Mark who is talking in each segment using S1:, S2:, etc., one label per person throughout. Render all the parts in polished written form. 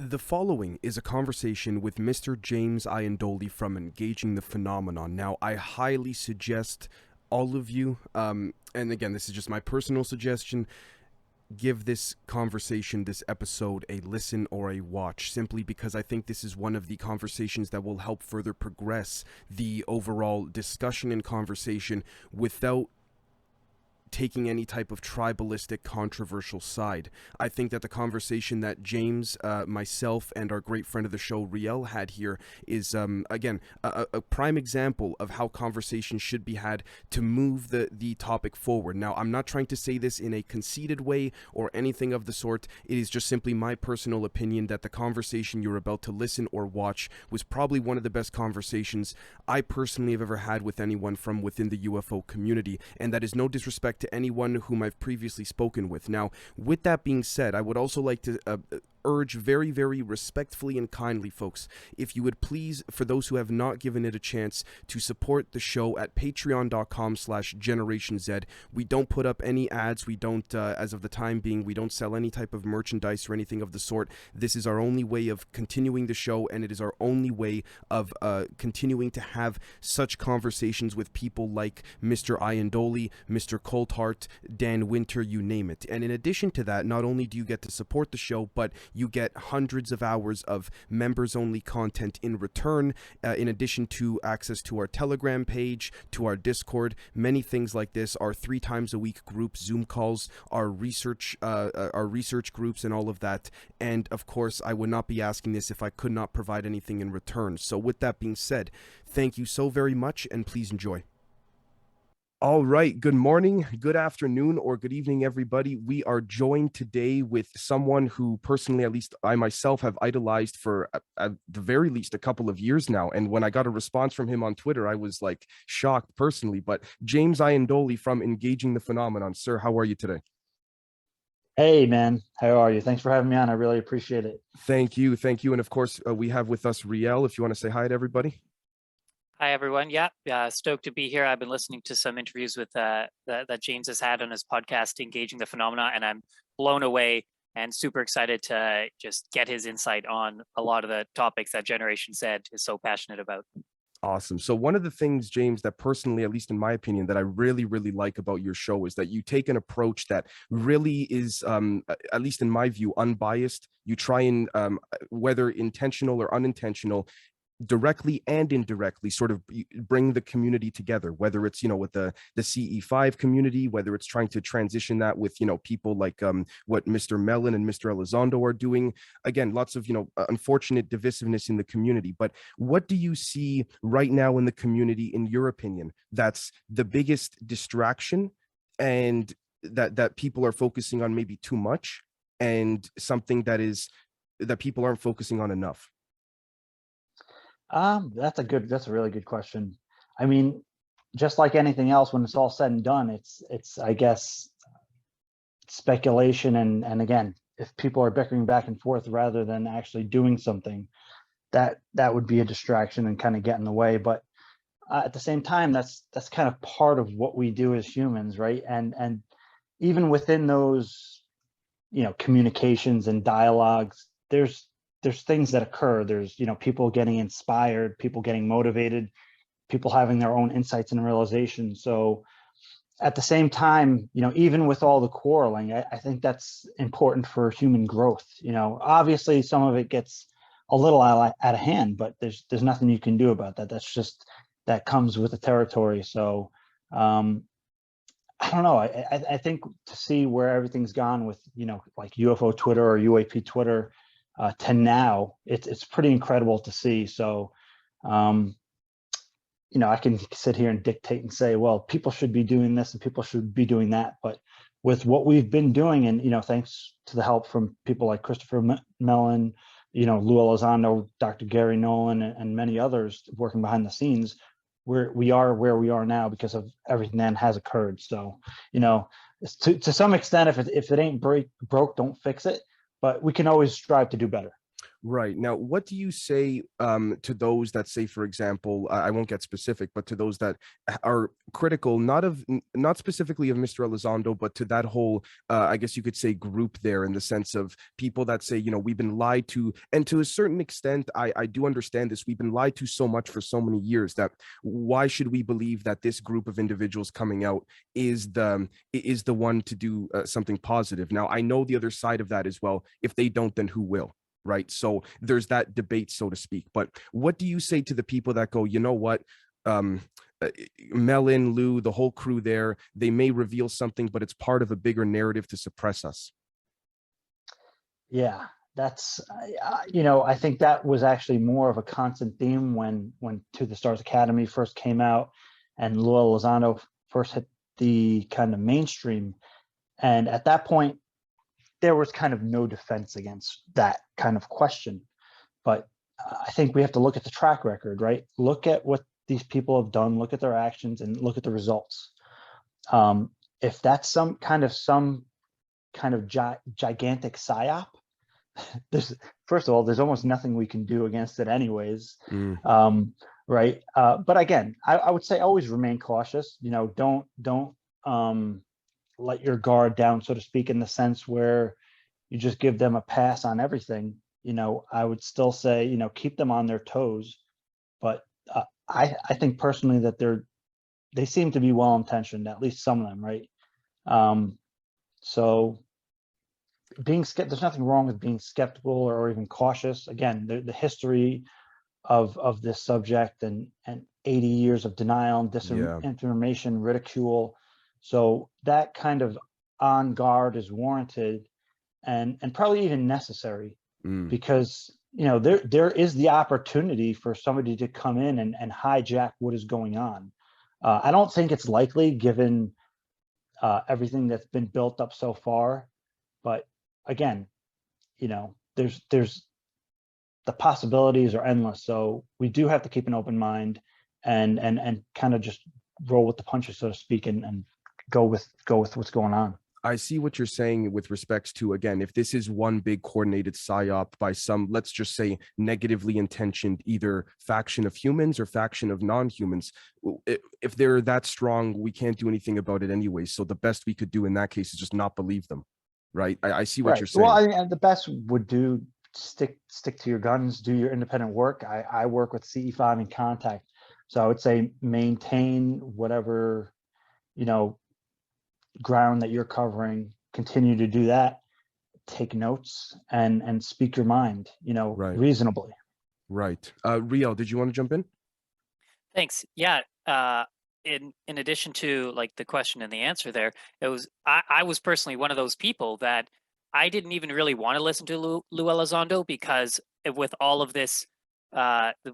S1: The following is a conversation with Mr. James Iandoli from Engaging the Phenomenon. Now, I highly suggest all of you, and again, this is just my personal suggestion, give this conversation, this episode, a listen or a watch, simply because I think this is one of the conversations that will help further progress the overall discussion and conversation without taking any type of tribalistic controversial side. I think that the conversation that James, myself, and our great friend of the show, Riel, had here is, again, a prime example of how conversations should be had to move the topic forward. Now, I'm not trying to say this in a conceited way or anything of the sort. It is just simply my personal opinion that the conversation you're about to listen or watch was probably one of the best conversations I personally have ever had with anyone from within the UFO community, and that is no disrespect to anyone whom I've previously spoken with. Now, with that being said, I would also like to urge very, very respectfully and kindly, folks, if you would please, for those who have not given it a chance, to support the show at patreon.com/GenerationZ. We don't put up any ads. We don't, as of the time being, we don't sell any type of merchandise or anything of the sort. This is our only way of continuing the show, and it is our only way of continuing to have such conversations with people like Mr. Iandoli, Mr. Colthart, Dan Winter, you name it. And in addition to that, not only do you get to support the show, but you get hundreds of hours of members-only content in return, in addition to access to our Telegram page, to our Discord, many things like this, our 3 times a week group Zoom calls, our research groups, and all of that. And of course, I would not be asking this if I could not provide anything in return. So with that being said, thank you so very much, and please enjoy. All right. Good morning, good afternoon, or good evening, everybody. We are joined today with someone who personally, at least I myself, have idolized for at the very least a couple of years now. And when I got a response from him on Twitter, I was like shocked personally. But James Iandoli from Engaging the Phenomenon. Sir, how are you today?
S2: Hey, man. How are you? Thanks for having me on. I really appreciate it.
S1: Thank you. Thank you. And of course, we have with us Riel, if you want to say hi to everybody.
S3: Hi, everyone. Yeah, stoked to be here. I've been listening to some interviews with that James has had on his podcast, Engaging the Phenomena, and I'm blown away and super excited to just get his insight on a lot of the topics that Generation Z is so passionate about.
S1: Awesome. So one of the things, James, that personally, at least in my opinion, that I really, really like about your show is that you take an approach that really is, at least in my view, unbiased. You try and, whether intentional or unintentional, directly and indirectly sort of bring the community together, whether it's, with the CE5 community, whether it's trying to transition that with, people like what Mr. Mellon and Mr. Elizondo are doing. Again, lots of, unfortunate divisiveness in the community. But what do you see right now in the community, in your opinion, that's the biggest distraction, and that people are focusing on maybe too much, and something that people aren't focusing on enough?
S2: That's a really good question. I mean, just like anything else, when it's all said and done, it's I guess speculation, and again, if people are bickering back and forth rather than actually doing something, that would be a distraction and kind of get in the way. But at the same time, that's kind of part of what we do as humans, right? And even within those, communications and dialogues, there's things that occur. There's, people getting inspired, people getting motivated, people having their own insights and realizations. So at the same time, even with all the quarreling, I think that's important for human growth. Obviously some of it gets a little out of hand, but there's nothing you can do about that. That comes with the territory. So I don't know. I think to see where everything's gone with, like UFO Twitter or UAP Twitter, to now, it's pretty incredible to see. So, I can sit here and dictate and say, well, people should be doing this and people should be doing that. But with what we've been doing, and, thanks to the help from people like Christopher Mellon, Lou Elizondo, Dr. Gary Nolan, and many others working behind the scenes, we are where we are now because of everything that has occurred. So, to some extent, if it ain't broke, don't fix it. But we can always strive to do better.
S1: Right. Now, what do you say to those that say, for example, I won't get specific, but to those that are critical, not specifically of Mr. Elizondo, but to that whole, I guess you could say, group there, in the sense of people that say, we've been lied to, and to a certain extent, I do understand this. We've been lied to so much for so many years that why should we believe that this group of individuals coming out is the one to do something positive? Now, I know the other side of that as well. If they don't, then who will? Right. So there's that debate, so to speak. But what do you say to the people that go, you know what, Melon, Lou, the whole crew there, they may reveal something, but it's part of a bigger narrative to suppress us?
S2: Yeah, that's, I think that was actually more of a constant theme when To the Stars Academy first came out and Luis Elizondo first hit the kind of mainstream. And at that point, there was kind of no defense against that kind of question. But I think we have to look at the track record, right? Look at what these people have done, look at their actions, and look at the results. If that's some kind of gigantic psyop, first of all, there's almost nothing we can do against it anyways. Right. But again, I would say always remain cautious. Don't let your guard down, so to speak, in the sense where you just give them a pass on everything. I would still say, keep them on their toes. But I think personally that they seem to be well-intentioned, at least some of them, right? So there's nothing wrong with being skeptical or even cautious. Again, the history of this subject and 80 years of denial and disinformation, ridicule. So that kind of on guard is warranted and probably even necessary, because there is the opportunity for somebody to come in and hijack what is going on. I don't think it's likely given everything that's been built up so far, but again, there's the possibilities are endless. So we do have to keep an open mind and kind of just roll with the punches, so to speak, and go with what's going on.
S1: I see what you're saying with respects to, again, if this is one big coordinated psyop by some, let's just say, negatively intentioned either faction of humans or faction of non-humans, if they're that strong, we can't do anything about it anyway. So the best we could do in that case is just not believe them. Right. I see what you're saying.
S2: Well, the best would do stick to your guns, do your independent work. I work with CE5 in contact. So I would say maintain whatever, ground that you're covering, continue to do that, take notes and speak your mind, reasonably.
S1: Right. Riel, did you want to jump in?
S3: Thanks. Yeah. In addition to like the question and the answer there, I was personally one of those people that I didn't even really want to listen to Lou Elizondo, because with all of this,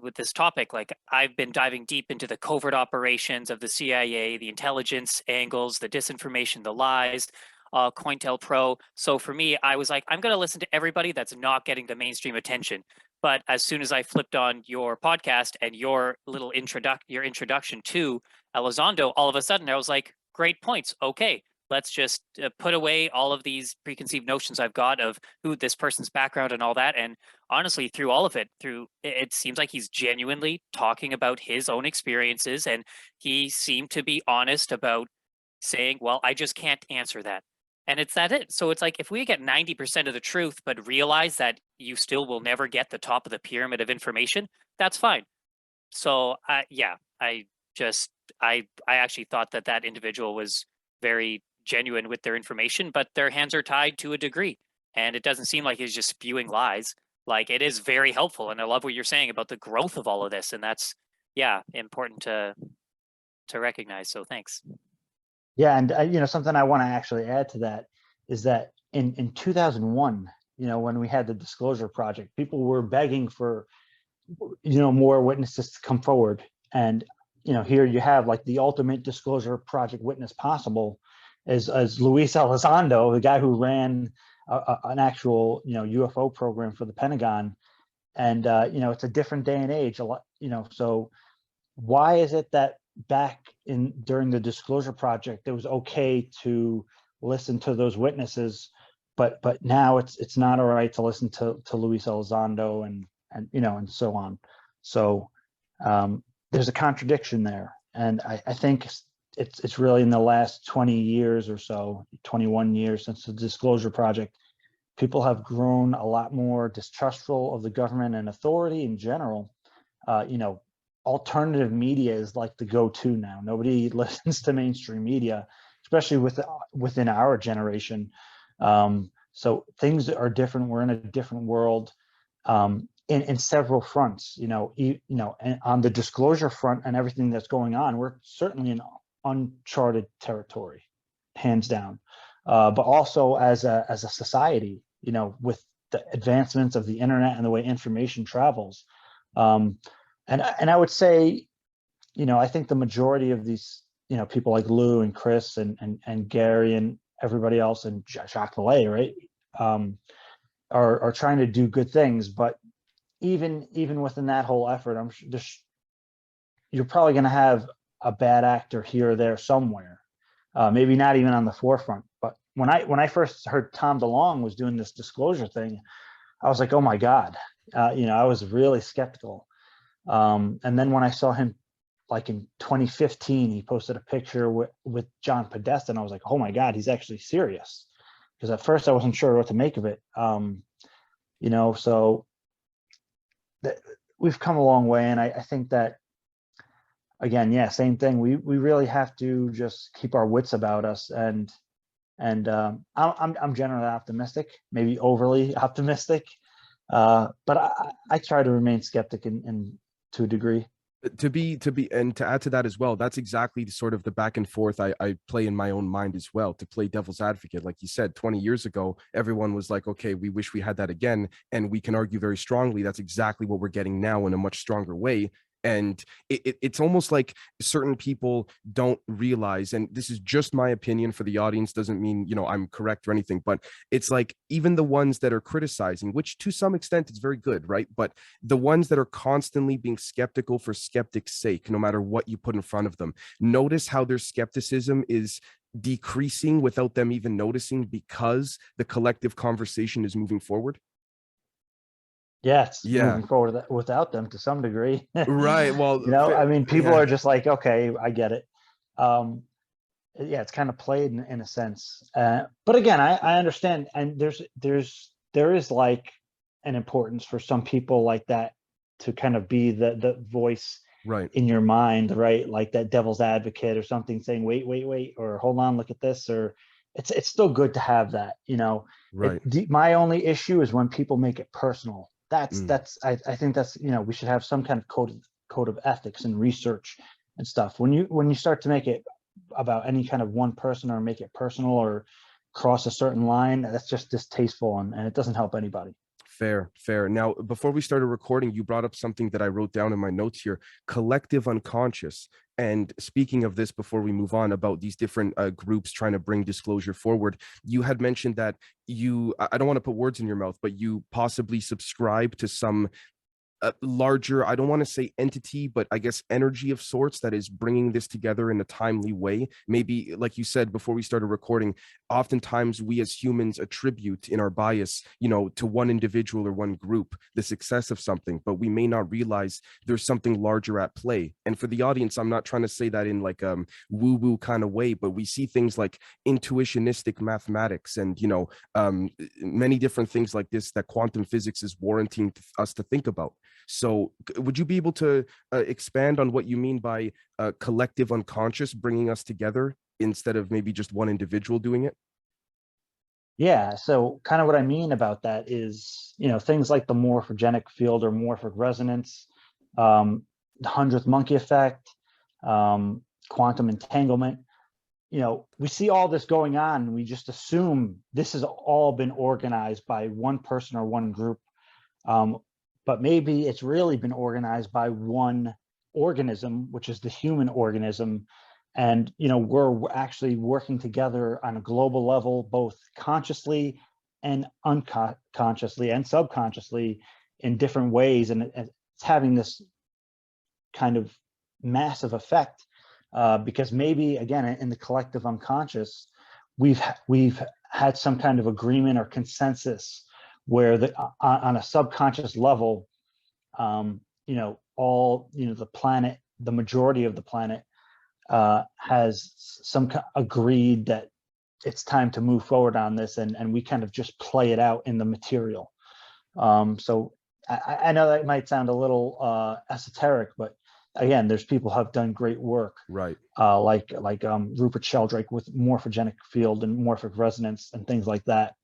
S3: with this topic, like I've been diving deep into the covert operations of the CIA, the intelligence angles, the disinformation, the lies, COINTELPRO. So for me, I was like, I'm going to listen to everybody that's not getting the mainstream attention. But as soon as I flipped on your podcast and your little introduction to Elizondo, all of a sudden I was like, great points. Okay, let's just put away all of these preconceived notions I've got of who this person's background and all that. And honestly, through all of it, it seems like he's genuinely talking about his own experiences, and he seemed to be honest about saying, well, I just can't answer that. And it's it. So it's like, if we get 90% of the truth, but realize that you still will never get the top of the pyramid of information, that's fine. So yeah, I actually thought that individual was very genuine with their information, but their hands are tied to a degree. And it doesn't seem like he's just spewing lies. Like, it is very helpful. And I love what you're saying about the growth of all of this. And that's, yeah, important to recognize. So thanks.
S2: Yeah, and something I want to actually add to that is that in 2001, when we had the disclosure project, people were begging for more witnesses to come forward. And here you have like the ultimate disclosure project witness possible as Luis Elizondo, the guy who ran an actual UFO program for the Pentagon. And it's a different day and age, a lot, so why is it that back during the disclosure project it was okay to listen to those witnesses, but now it's not all right to listen to Luis Elizondo and and so on. So there's a contradiction there, and I think it's really in the last 20 years or so, 21 years since the Disclosure Project, people have grown a lot more distrustful of the government and authority in general. Alternative media is like the go-to now. Nobody listens to mainstream media, especially within our generation. So things are different. We're in a different world in several fronts. And on the disclosure front and everything that's going on, we're certainly in uncharted territory, hands down. But also as a society, with the advancements of the internet and the way information travels. And I would say, I think the majority of these, people like Lou and Chris and Gary and everybody else and Jacques Vallée, right, are trying to do good things. But even within that whole effort, I'm sure you're probably going to have a bad actor here or there somewhere. Maybe not even on the forefront. But when I first heard Tom DeLonge was doing this disclosure thing, I was like, oh my God, I was really skeptical. And then when I saw him, like in 2015, he posted a picture with John Podesta, and I was like, oh my God, he's actually serious. Because at first I wasn't sure what to make of it. So we've come a long way, and I think that, again, yeah, same thing. We really have to just keep our wits about us, and I'm generally optimistic, maybe overly optimistic, but I try to remain skeptic and to a degree.
S1: And to add to that as well, that's exactly sort of the back and forth I play in my own mind as well, to play devil's advocate. Like you said, 20 years ago, everyone was like, okay, we wish we had that again. And we can argue very strongly that's exactly what we're getting now in a much stronger way. And it's almost like certain people don't realize, and this is just my opinion for the audience, doesn't mean, I'm correct or anything, but it's like even the ones that are criticizing, which to some extent is very good, right? But the ones that are constantly being skeptical for skeptics' sake, no matter what you put in front of them, notice how their skepticism is decreasing without them even noticing, because the collective conversation is moving forward.
S2: Yeah, it's moving forward without them to some degree.
S1: Right. Well,
S2: people are just like, okay, I get it. It's kind of played in a sense. But again, I understand. And there is like an importance for some people like that to kind of be the voice
S1: right
S2: in your mind, right? Like that devil's advocate or something, saying, wait, or hold on, look at this, or it's still good to have that,
S1: Right.
S2: My only issue is when people make it personal. I think that's, we should have some kind of code of ethics and research and stuff. When you start to make it about any kind of one person, or make it personal, or cross a certain line, that's just distasteful, and it doesn't help anybody.
S1: Fair. Now, before we started recording, you brought up something that I wrote down in my notes here: collective unconscious. And speaking of this, before we move on about these different groups trying to bring disclosure forward, you had mentioned that I don't want to put words in your mouth, but you possibly subscribe to some larger, I don't want to say entity, but I guess energy of sorts that is bringing this together in a timely way. Maybe, like you said before we started recording, oftentimes we as humans attribute in our bias, to one individual or one group the success of something, but we may not realize there's something larger at play. And for the audience, I'm not trying to say that in like woo-woo kind of way, but we see things like intuitionistic mathematics and many different things like this that quantum physics is warranting us to think about. So would you be able to expand on what you mean by collective unconscious bringing us together instead of maybe just one individual doing it?
S2: Yeah, so kind of what I mean about that is, things like the morphogenic field or morphic resonance, the 100th monkey effect, quantum entanglement. We see all this going on, and we just assume this has all been organized by one person or one group. But maybe it's really been organized by one organism, which is the human organism. And, we're actually working together on a global level, both consciously and unconsciously and subconsciously in different ways. And it's having this kind of massive effect because maybe, again, in the collective unconscious, we've had some kind of agreement or consensus where on a subconscious level, all, the planet, the majority of the planet has agreed that it's time to move forward on this, and we kind of just play it out in the material. So I know that might sound a little esoteric, but again, there's people who have done great work,
S1: Right?
S2: like Rupert Sheldrake with morphogenic field and morphic resonance and things like that,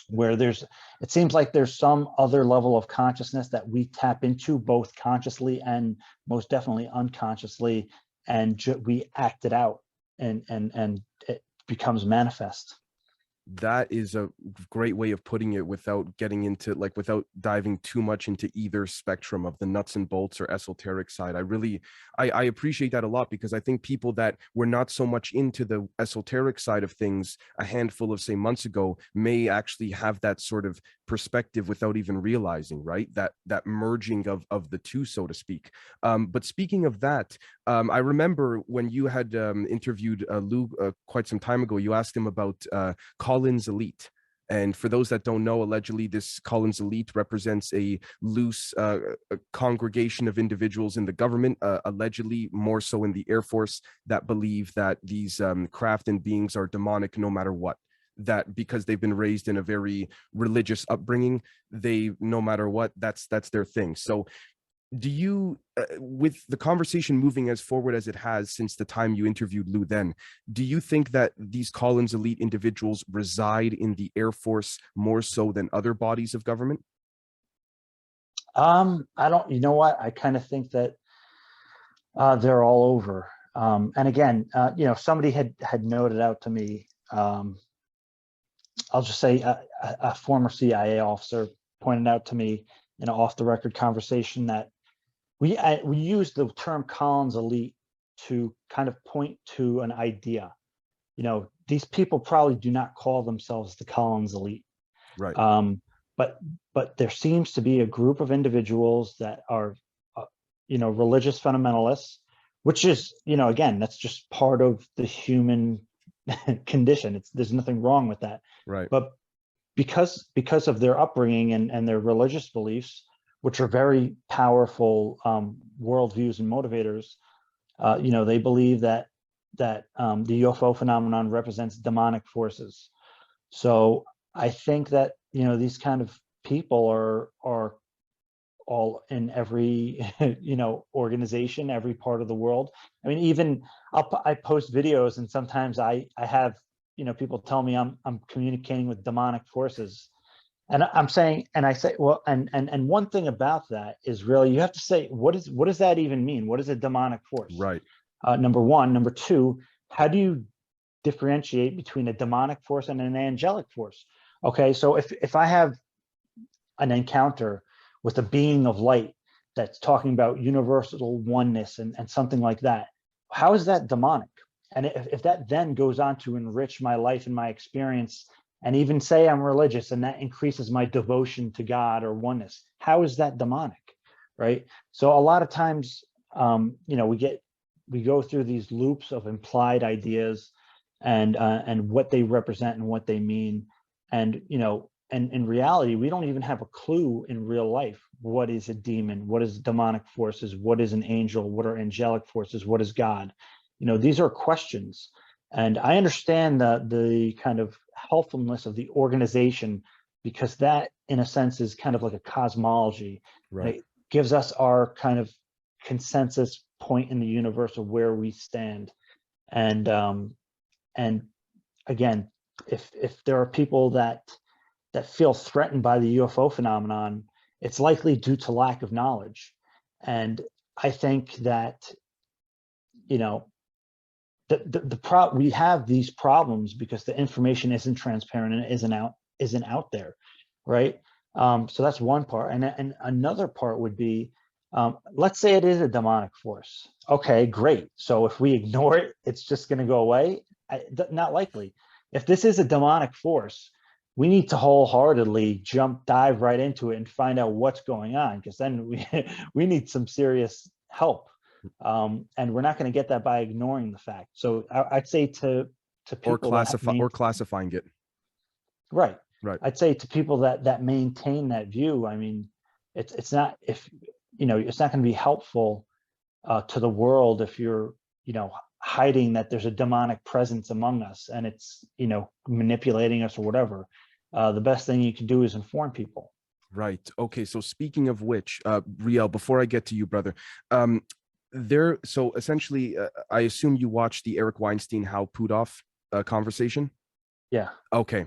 S2: where it seems like there's some other level of consciousness that we tap into both consciously and most definitely unconsciously, and we act it out, and it becomes manifest.
S1: That is a great way of putting it, without getting into, like, without diving too much into either spectrum of the nuts and bolts or esoteric side. I appreciate that a lot, because I think people that were not so much into the esoteric side of things a handful of, say, months ago may actually have that sort of perspective without even realizing, right? That merging of the two, so to speak. But speaking of that, I remember when you had interviewed Lou quite some time ago, you asked him about Collins elite. And for those that don't know, allegedly this Collins elite represents a loose a congregation of individuals in the government, allegedly more so in the Air Force, that believe that these craft and beings are demonic no matter what. That because they've been raised in a very religious upbringing, they, no matter what, that's their thing. So do you, with the conversation moving as forward as it has since the time you interviewed Lou then, do you think that these Collins elite individuals reside in the Air Force more so than other bodies of government?
S2: I don't, you know what? I kind of think that they're all over. And again, somebody had noted out to me, I'll just say a former CIA officer pointed out to me in an off the record conversation that we use the term Collins elite to kind of point to an idea. These people probably do not call themselves the Collins elite.
S1: Right.
S2: But there seems to be a group of individuals that are, religious fundamentalists, which is, again, that's just part of the human condition. There's nothing wrong with that.
S1: Right.
S2: But because of their upbringing and their religious beliefs, which are very powerful worldviews and motivators, they believe that the UFO phenomenon represents demonic forces. So I think that these kind of people are all in every organization, every part of the world. I mean, even I post videos, and sometimes I have people tell me I'm communicating with demonic forces, and I'm saying, and I say, well, and one thing about that is really you have to say what does that even mean? What is a demonic force?
S1: Right.
S2: Number one. Number two, how do you differentiate between a demonic force and an angelic force? Okay, so if I have an encounter with a being of light that's talking about universal oneness and something like that, how is that demonic? And if that then goes on to enrich my life and my experience, and even say I'm religious and that increases my devotion to God or oneness, how is that demonic, right? So a lot of times, we go through these loops of implied ideas and what they represent and what they mean. And, and in reality, we don't even have a clue in real life. What is a demon? What is demonic forces? What is an angel? What are angelic forces? What is God? These are questions. And I understand the kind of helpfulness of the organization, because that, in a sense, is kind of like a cosmology.
S1: Right.
S2: It gives us our kind of consensus point in the universe of where we stand. And again, if there are people that feel threatened by the UFO phenomenon, it's likely due to lack of knowledge. And I think that, we have these problems because the information isn't transparent and isn't out there, right? So that's one part. And another part would be, let's say it is a demonic force. Okay, great. So if we ignore it, it's just going to go away? Not likely. If this is a demonic force, we need to wholeheartedly dive right into it and find out what's going on, because then we need some serious help. And we're not going to get that by ignoring the fact. So I'd say to people
S1: or classifying it.
S2: Right.
S1: Right.
S2: I'd say to people that maintain that view, I mean, it's not, if it's not going to be helpful to the world if you're hiding that there's a demonic presence among us and it's manipulating us or whatever. The best thing you can do is inform people.
S1: Right. Okay. So speaking of which, Riel, before I get to you, brother, so essentially, I assume you watched the Eric Weinstein Hal Puthoff conversation.
S2: Yeah.
S1: Okay.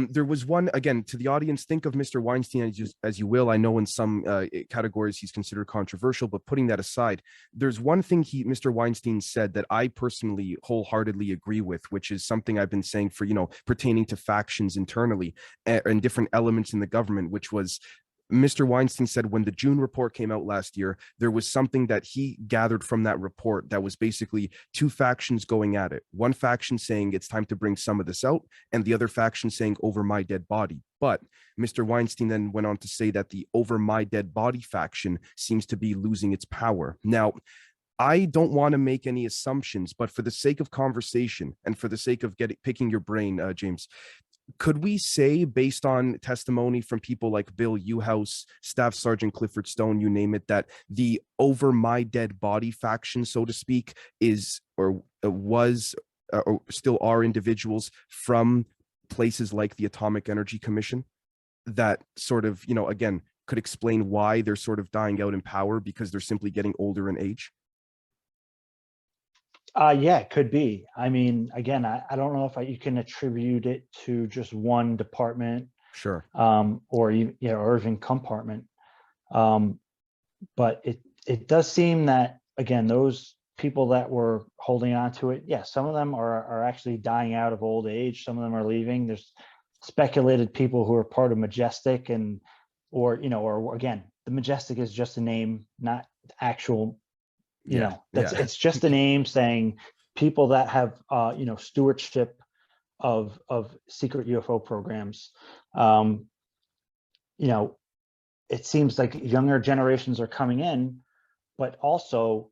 S1: There was one, again, to the audience, think of Mr. Weinstein as you will. I know in some categories he's considered controversial, but putting that aside, there's one thing Mr. Weinstein said that I personally wholeheartedly agree with, which is something I've been saying for, pertaining to factions internally and different elements in the government, which was Mr. Weinstein said when the June report came out last year, there was something that he gathered from that report that was basically two factions going at it. One faction saying it's time to bring some of this out, and the other faction saying over my dead body. But Mr. Weinstein then went on to say that the over my dead body faction seems to be losing its power. Now, I don't want to make any assumptions, but for the sake of conversation and for the sake of picking your brain, James, could we say, based on testimony from people like Bill Uhouse, Staff Sergeant Clifford Stone, you name it, that the over my dead body faction, so to speak, is or was or still are individuals from places like the Atomic Energy Commission that sort of, again, could explain why they're sort of dying out in power because they're simply getting older in age?
S2: Yeah, it could be. I mean, again, I don't know if you can attribute it to just one department,
S1: Sure,
S2: or even compartment. But it does seem that, again, those people that were holding on to it, yeah, some of them are actually dying out of old age. Some of them are leaving. There's speculated people who are part of Majestic or again, the Majestic is just a name, not actual. It's just a name saying people that have stewardship of secret UFO programs. It seems like younger generations are coming in, but also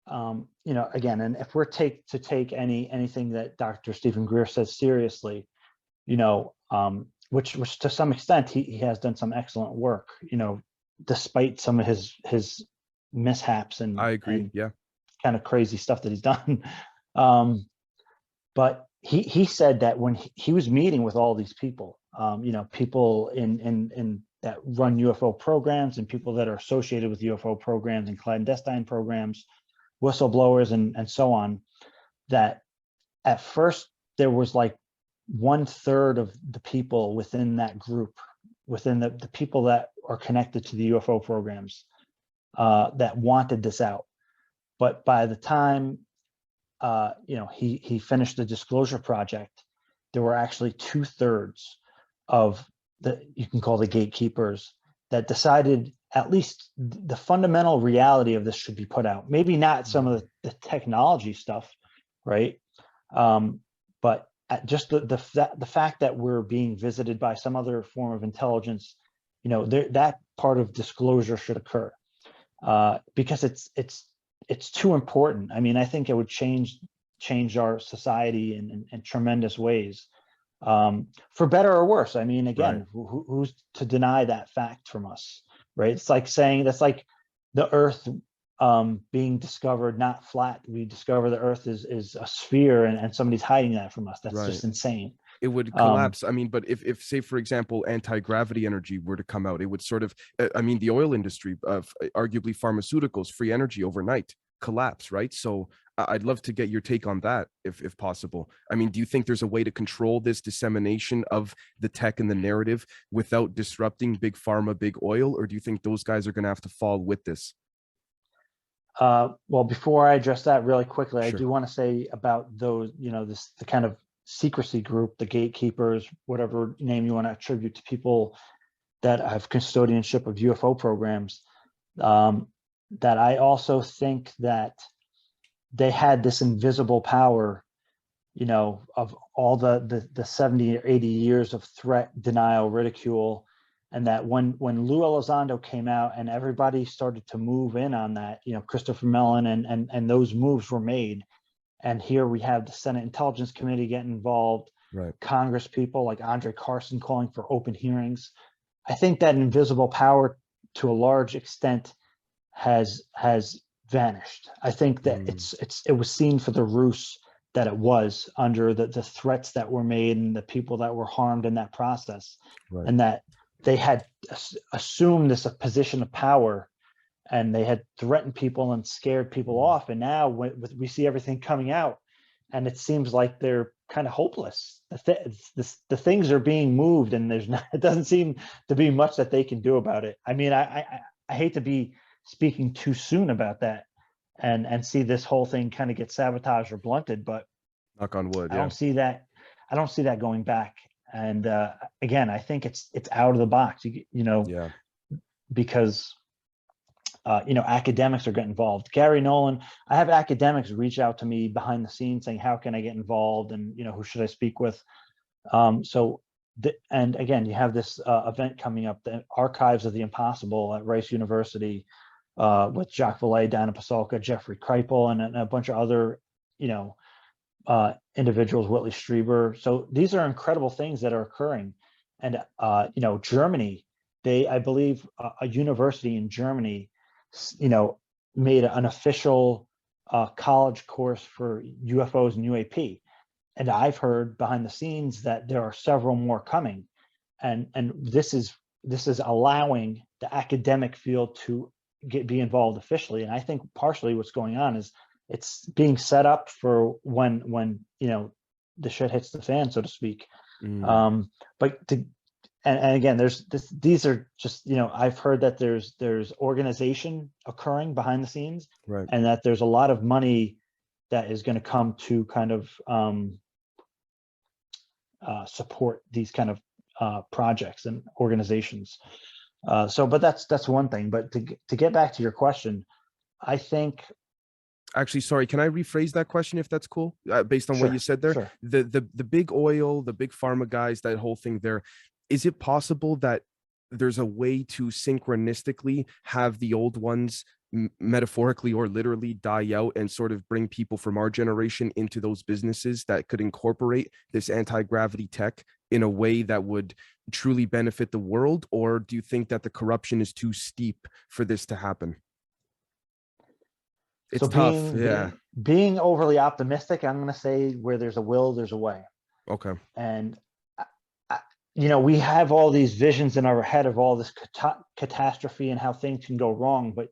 S2: again, and if we're to take anything that Dr. Stephen Greer says seriously, which to some extent he has done some excellent work, despite some of his mishaps and
S1: I agree.
S2: and
S1: Yeah,
S2: kind of crazy stuff that he's done. But he said that when he was meeting with all these people, people in that run UFO programs and people that are associated with UFO programs and clandestine programs, whistleblowers and so on, that at first there was like 1/3 of the people within that group, within the people that are connected to the UFO programs, that wanted this out. But by the time he finished the disclosure project, there were actually 2/3 of you can call the gatekeepers that decided at least the fundamental reality of this should be put out. Maybe not some of the technology stuff, right? But just the fact that we're being visited by some other form of intelligence, that part of disclosure should occur, because it's too important. I mean, I think it would change our society in tremendous ways, for better or worse. I mean, again, right. Who's to deny that fact from us, right? It's like saying that's like the Earth being discovered not flat. We discover the Earth is a sphere, and somebody's hiding that from us. That's right. Just insane.
S1: It would collapse. I mean, but if say, for example, anti-gravity energy were to come out, it would sort of, I mean, the oil industry, arguably pharmaceuticals, free energy overnight collapse, right? So I'd love to get your take on that, if possible. I mean, do you think there's a way to control this dissemination of the tech and the narrative without disrupting big pharma, big oil, or do you think those guys are going to have to fall with this?
S2: Well, before I address that really quickly,
S1: Sure.
S2: I do want to say about those, the kind of secrecy group, the gatekeepers, whatever name you want to attribute to people that have custodianship of UFO programs, that I also think that they had this invisible power, of all the 70 or 80 years of threat, denial, ridicule. And that when Luis Elizondo came out and everybody started to move in on that, Christopher Mellon and those moves were made. And here we have the Senate Intelligence Committee getting involved.
S1: Right.
S2: Congress people like Andre Carson calling for open hearings. I think that invisible power to a large extent has vanished. I think that it was seen for the ruse that it was under the threats that were made and the people that were harmed in that process,
S1: Right.
S2: and that they had assumed this a position of power, and they had threatened people and scared people off. And now we see everything coming out, and it seems like they're kind of hopeless. The things are being moved, and it doesn't seem to be much that they can do about it. I mean, I hate to be speaking too soon about that and see this whole thing kind of get sabotaged or blunted, but
S1: Knock on wood.
S2: I don't see that going back. And again, I think it's out of the box, because academics are getting involved. Gary Nolan, I have academics reach out to me behind the scenes saying, how can I get involved? And, who should I speak with? And again, you have this event coming up, the Archives of the Impossible at Rice University, with Jacques Vallée, Dana Pasolka, Jeffrey Kripal, and a bunch of other, individuals, Whitley Strieber. So these are incredible things that are occurring. And, Germany, I believe a university in Germany, made an official college course for UFOs and UAP. And I've heard behind the scenes that there are several more coming. And this is allowing the academic field to be involved officially. And I think partially what's going on is it's being set up for when the shit hits the fan, so to speak. But again, these are just, I've heard that there's organization occurring behind the scenes,
S1: right,
S2: and that there's a lot of money that is going to come to kind of support these kind of projects and organizations. But that's one thing. But to get back to your question, I think.
S1: Actually, sorry, can I rephrase that question if that's cool? Based on what you said there,
S2: sure.
S1: the big oil, the big pharma guys, that whole thing there, is it possible that there's a way to synchronistically have the old ones metaphorically or literally die out and sort of bring people from our generation into those businesses that could incorporate this anti-gravity tech in a way that would truly benefit the world? Or do you think that the corruption is too steep for this to happen? It's tough.
S2: Being overly optimistic, I'm going to say where there's a will, there's a way.
S1: Okay.
S2: And we have all these visions in our head of all this catastrophe and how things can go wrong. But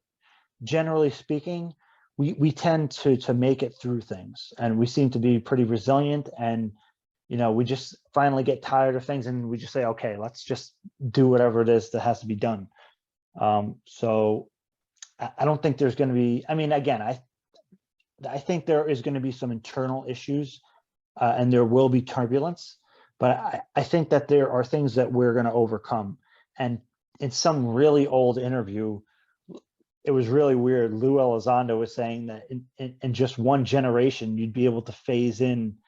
S2: generally speaking, we tend to make it through things, and we seem to be pretty resilient. And, we just finally get tired of things, and we just say, okay, let's just do whatever it is that has to be done. So I don't think there's going to be, again, I think there is going to be some internal issues, and there will be turbulence, but I think that there are things that we're going to overcome. And in some really old interview, it was really weird. Luis Elizondo was saying that in just one generation, you'd be able to phase in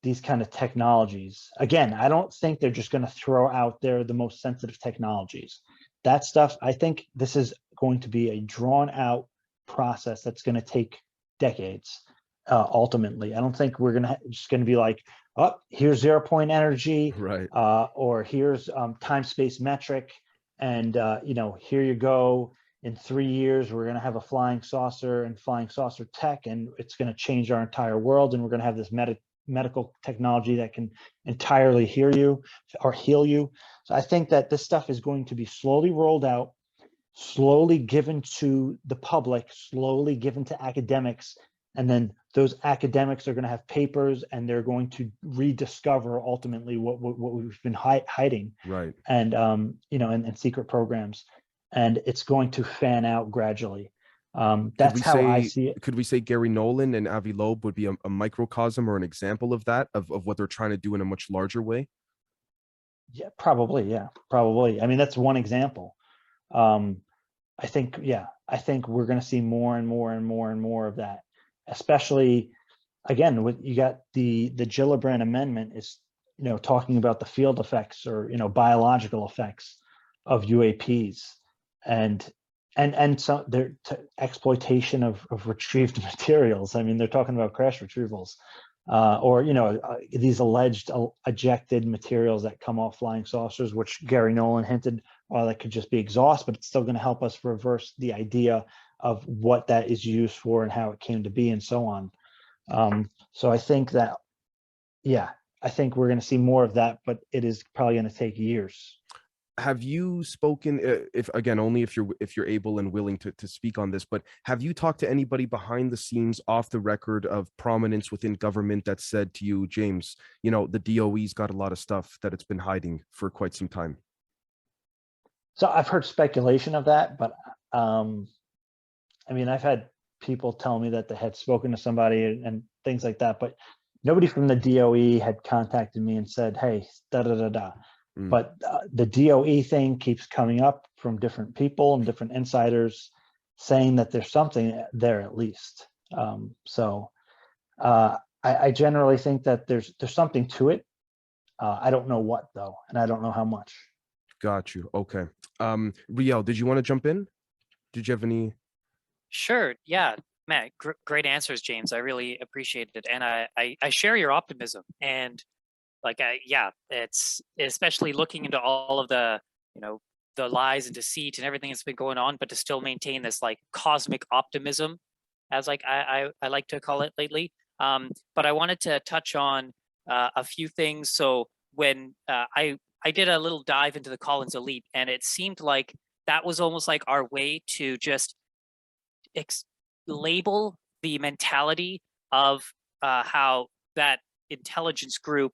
S2: these kind of technologies. Again, I don't think they're just going to throw out there the most sensitive technologies. That stuff, I think this is going to be a drawn out process that's going to take decades. Ultimately, I don't think we're just going to be like, oh, here's 0 point energy,
S1: right?
S2: Or here's time space metric, and here you go. In 3 years, we're going to have a flying saucer and flying saucer tech, and it's going to change our entire world. And we're going to have this medical technology that can entirely heal you. So I think that this stuff is going to be slowly rolled out, slowly given to the public, slowly given to academics. And then those academics are going to have papers, and they're going to rediscover ultimately what we've been hiding,
S1: right?
S2: And and secret programs, and it's going to fan out gradually. That's how I see it.
S1: Could we say Gary Nolan and Avi Loeb would be a microcosm or an example of that, of what they're trying to do in a much larger way?
S2: Yeah, probably. That's one example. I think we're going to see more and more and more and more of that. Especially, again, you got the Gillibrand Amendment is, talking about the field effects or, biological effects of UAPs, and so their exploitation of retrieved materials. They're talking about crash retrievals. or these alleged ejected materials that come off flying saucers, which Gary Nolan hinted, that could just be exhaust, but it's still going to help us reverse the idea of what that is used for and how it came to be and so on. So I think that, I think we're going to see more of that, but it is probably going to take years.
S1: Have you spoken, if again, only if you're able and willing to speak on this, but have you talked to anybody behind the scenes, off the record, of prominence within government that said to you, James, the DOE's got a lot of stuff that it's been hiding for quite some time?
S2: So I've heard speculation of that, but I've had people tell me that they had spoken to somebody and things like that, but nobody from the DOE had contacted me and said, hey, da-da-da-da. But the DOE thing keeps coming up from different people and different insiders saying that there's something there at least. So I generally think that there's something to it. I don't know what though, and I don't know how much. Got you.
S1: Okay. Riel, did you want to jump in? Did you have any?
S3: Sure. Yeah, Matt, great answers, James. I really appreciate it. And I share your optimism. And it's especially looking into all of the, the lies and deceit and everything that's been going on, but to still maintain this like cosmic optimism, as I like to call it lately. But I wanted to touch on a few things. So when I did a little dive into the Collins Elite, and it seemed like that was almost like our way to just label the mentality of how that intelligence group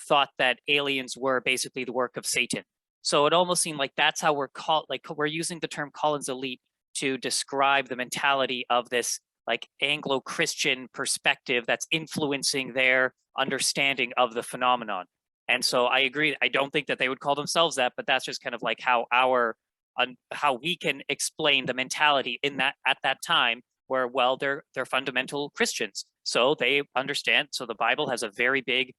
S3: thought that aliens were basically the work of Satan. So it almost seemed like that's how we're using the term Collins Elite to describe the mentality of this like Anglo-Christian perspective that's influencing their understanding of the phenomenon. And so I agree. I don't think that they would call themselves that, but that's just kind of like how how we can explain the mentality in that at that time, where they're fundamental Christians, so they understand. So the Bible has a very big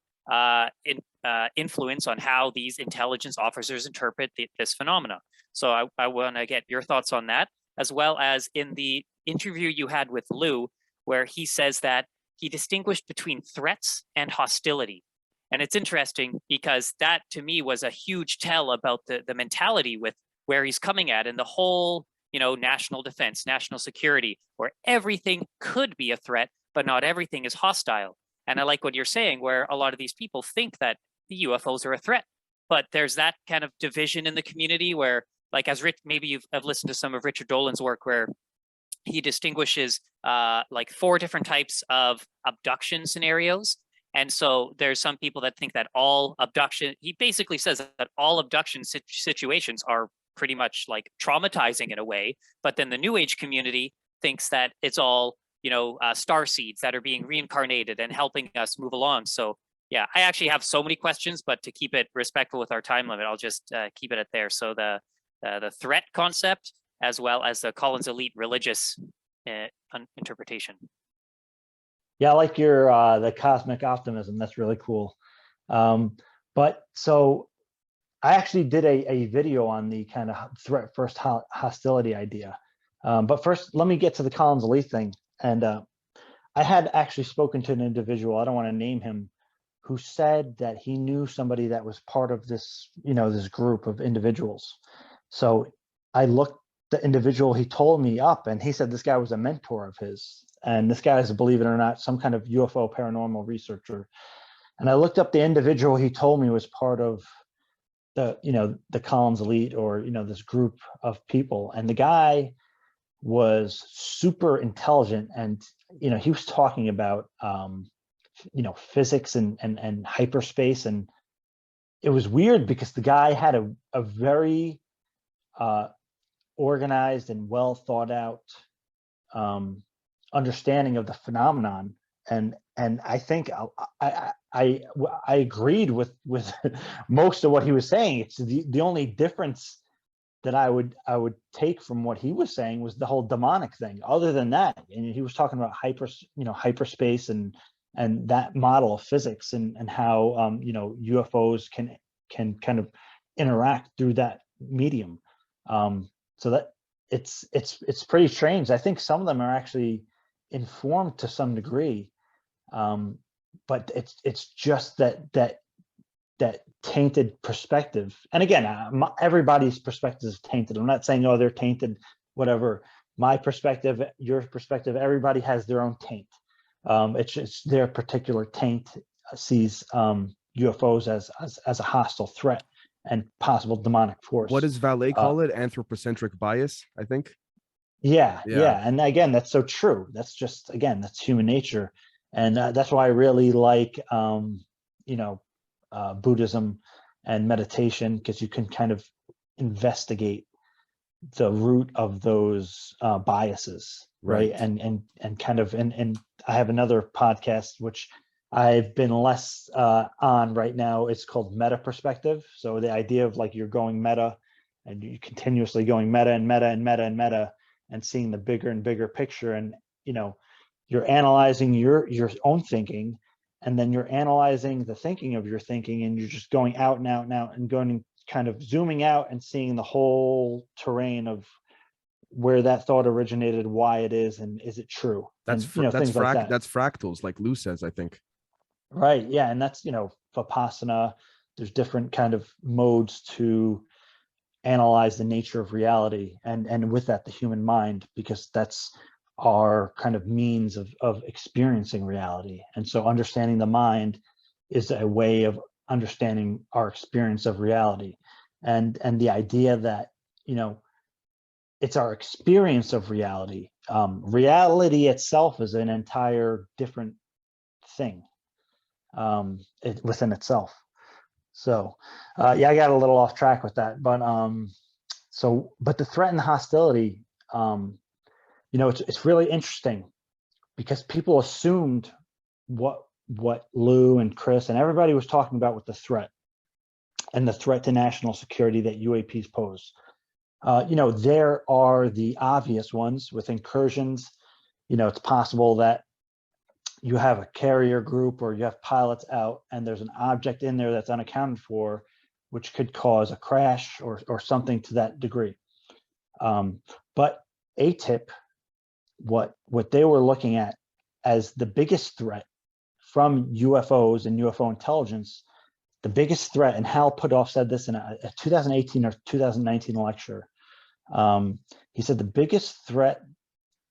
S3: influence on how these intelligence officers interpret this phenomena. So I want to get your thoughts on that, as well as in the interview you had with Lou, where he says that he distinguished between threats and hostility. And it's interesting because that to me was a huge tell about the mentality with where he's coming at, and the whole, national defense, national security, where everything could be a threat, but not everything is hostile. And I like what you're saying, where a lot of these people think that the UFOs are a threat, but there's that kind of division in the community where, like, maybe you've listened to some of Richard Dolan's work, where he distinguishes like 4 different types of abduction scenarios. And so there's some people that think that he basically says that all abduction situations are pretty much like traumatizing in a way, but then the New Age community thinks that it's all, star seeds that are being reincarnated and helping us move along. So yeah, I actually have so many questions, but to keep it respectful with our time limit, I'll just keep it at there. So the threat concept, as well as the Collins Elite religious interpretation.
S2: Yeah, I like your the cosmic optimism. That's really cool. But so I actually did a video on the kind of threat first hostility idea. But first, let me get to the Collins Elite thing. And I had actually spoken to an individual, I don't want to name him, who said that he knew somebody that was part of this, this group of individuals. So I looked the individual he told me up, and he said this guy was a mentor of his. And this guy is, believe it or not, some kind of UFO paranormal researcher. And I looked up the individual he told me was part of the Collins Elite, or, this group of people. And the guy was super intelligent, and, he was talking about, physics and hyperspace. And it was weird because the guy had a very organized and well thought out understanding of the phenomenon. And I think I agreed with most of what he was saying. It's the only difference that I would take from what he was saying was the whole demonic thing. Other than that, and he was talking about hyperspace and that model of physics and how UFOs can kind of interact through that medium. So that it's pretty strange. I think some of them are actually informed to some degree. but it's just that tainted perspective. And again, everybody's perspective is tainted. I'm not saying, oh, they're tainted, whatever. My perspective, your perspective, everybody has their own taint. It's just their particular taint sees UFOs as a hostile threat and possible demonic force.
S1: What does Valet call it? Anthropocentric bias, I think.
S2: Yeah. And again, that's so true. That's just, again, that's human nature. And that's why I really like, Buddhism and meditation, because you can kind of investigate the root of those biases, right? And kind of, and I have another podcast, which I've been less on right now. It's called meta perspective. So the idea of like you're going meta and you continuously going meta and meta and meta and meta and seeing the bigger and bigger picture. And, you're analyzing your own thinking, and then you're analyzing the thinking of your thinking, and you're just going out and out and out and going kind of zooming out and seeing the whole terrain of where that thought originated, why it is, and is it true?
S1: That's
S2: things like that.
S1: That's fractals, like Lou says, I think.
S2: Right. Yeah. And that's, Vipassana. There's different kind of modes to analyze the nature of reality, and with that, the human mind, because that's our kind of means of experiencing reality. And so understanding the mind is a way of understanding our experience of reality. And the idea that, it's our experience of reality. Reality itself is an entire different thing within itself. So I got a little off track with that, but but the threat and the hostility, it's really interesting, because people assumed what Lou and Chris and everybody was talking about with the threat and the threat to national security that UAPs pose. There are the obvious ones with incursions. It's possible that you have a carrier group or you have pilots out and there's an object in there that's unaccounted for, which could cause a crash or something to that degree. But ATIP, what they were looking at as the biggest threat from UFOs and UFO intelligence, the biggest threat, and Hal Puthoff said this in a 2018 or 2019 lecture. He said the biggest threat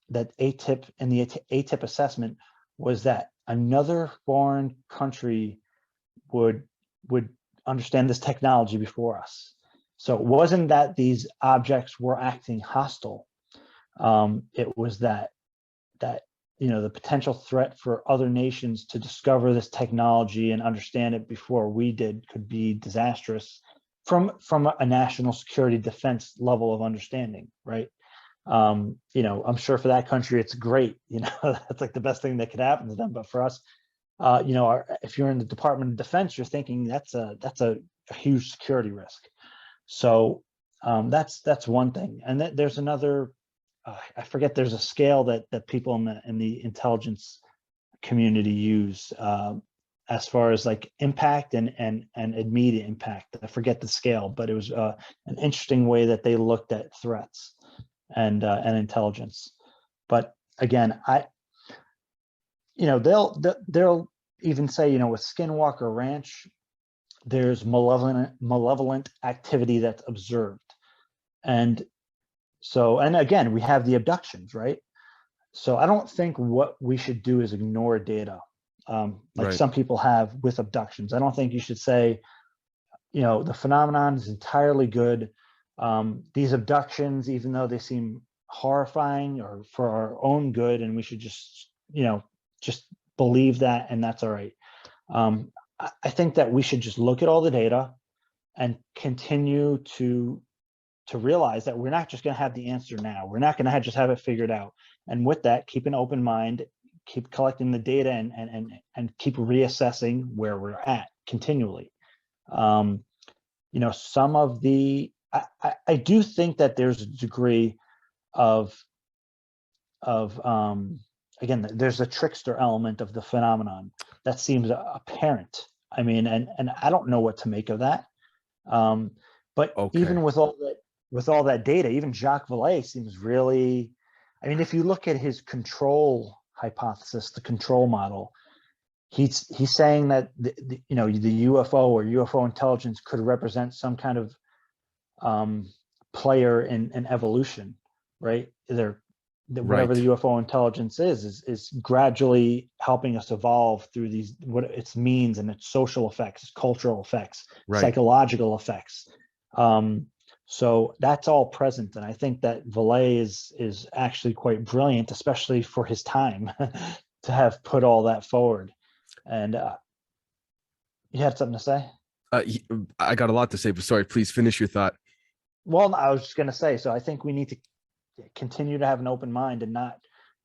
S2: that ATIP in the ATIP assessment was that another foreign country would understand this technology before us. So it wasn't that these objects were acting hostile. It was that the potential threat for other nations to discover this technology and understand it before we did could be disastrous from a national security defense level of understanding, right? I'm sure for that country it's great, that's like the best thing that could happen to them. But for us, if you're in the Department of Defense, you're thinking that's a huge security risk. So that's one thing. And there's another. I forget. There's a scale that people in the intelligence community use as far as like impact and immediate impact. I forget the scale, but it was an interesting way that they looked at threats and intelligence. But again, they'll even say, with Skinwalker Ranch, there's malevolent activity that's observed. And again, we have the abductions, right? So I don't think what we should do is ignore data, like some people have with abductions. I don't think you should say, the phenomenon is entirely good. These abductions, even though they seem horrifying, are for our own good, and we should just believe that, and that's all right. I think that we should just look at all the data and continue to realize that we're not just going to have the answer now. We're not going to just have it figured out. And with that, keep an open mind, keep collecting the data, and keep reassessing where we're at continually. Some of the, I do think that there's a degree of again, there's a trickster element of the phenomenon that seems apparent. I mean, and I don't know what to make of that. But even with all that data, even Jacques Vallée seems really, I mean, if you look at his control hypothesis, the control model, he's saying that the UFO or UFO intelligence could represent some kind of player in evolution, right? Whatever
S1: Right.
S2: the UFO intelligence is gradually helping us evolve through what its means and its social effects, its cultural effects,
S1: Right.
S2: psychological effects. So that's all present, and I think that Vallée is actually quite brilliant, especially for his time, to have put all that forward. And you had something to say?
S1: I got a lot to say, but sorry, please finish your thought.
S2: Well, I was just going to say, so I think we need to continue to have an open mind and not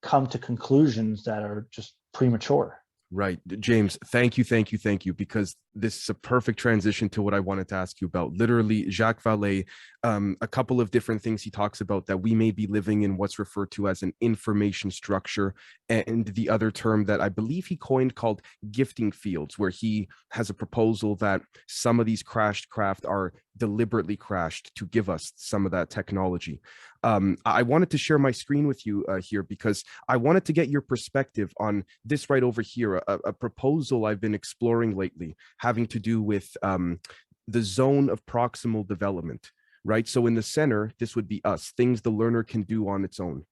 S2: come to conclusions that are just premature.
S1: Right. James, thank you, because this is a perfect transition to what I wanted to ask you about. Literally, Jacques Vallée, a couple of different things he talks about, that we may be living in what's referred to as an information structure, and the other term that I believe he coined called gifting fields, where he has a proposal that some of these crashed craft are deliberately crashed to give us some of that technology. I wanted to share my screen with you here because I wanted to get your perspective on this right over here, a proposal I've been exploring lately having to do with the zone of proximal development, right? So in the center, this would be us, things the learner can do on its own.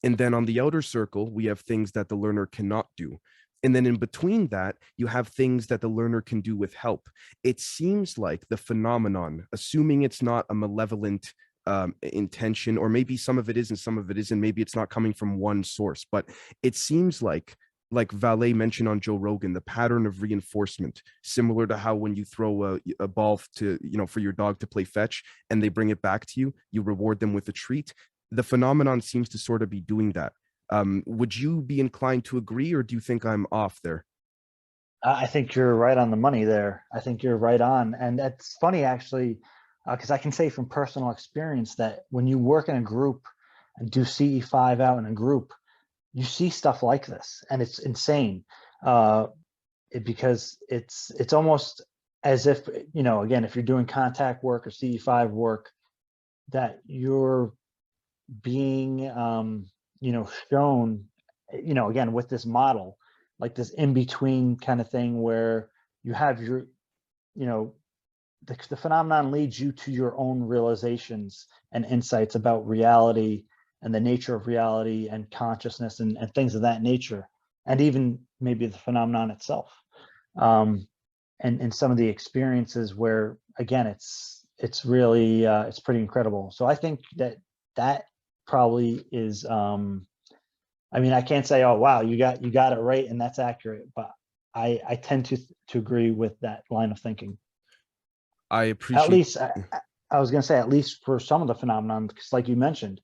S1: And then on the outer circle, we have things that the learner cannot do. And then in between that, you have things that the learner can do with help. It seems like the phenomenon, assuming it's not a malevolent intention, or maybe some of it is and some of it isn't, maybe it's not coming from one source, but it seems like Vallée mentioned on Joe Rogan, the pattern of reinforcement, similar to how when you throw a ball to, for your dog to play fetch and they bring it back to you, you reward them with a treat. The phenomenon seems to sort of be doing that. Would you be inclined to agree, or do you think I'm off there?
S2: I think you're right on the money there. I think you're right on. And that's funny, actually, because I can say from personal experience that when you work in a group and do CE5 out in a group, you see stuff like this, and it's insane, because it's almost as if, again, if you're doing contact work or CE5 work, that you're being, shown, again, with this model, like this in-between kind of thing where you have your, the phenomenon leads you to your own realizations and insights about reality and the nature of reality and consciousness and things of that nature, and even maybe the phenomenon itself. And some of the experiences where, again, it's really, it's pretty incredible. So I think that probably is, I can't say, oh, wow, you got it right and that's accurate, but I tend to agree with that line of thinking.
S1: I appreciate.
S2: At least, I was going to say, at least for some of the phenomenon, because like you mentioned,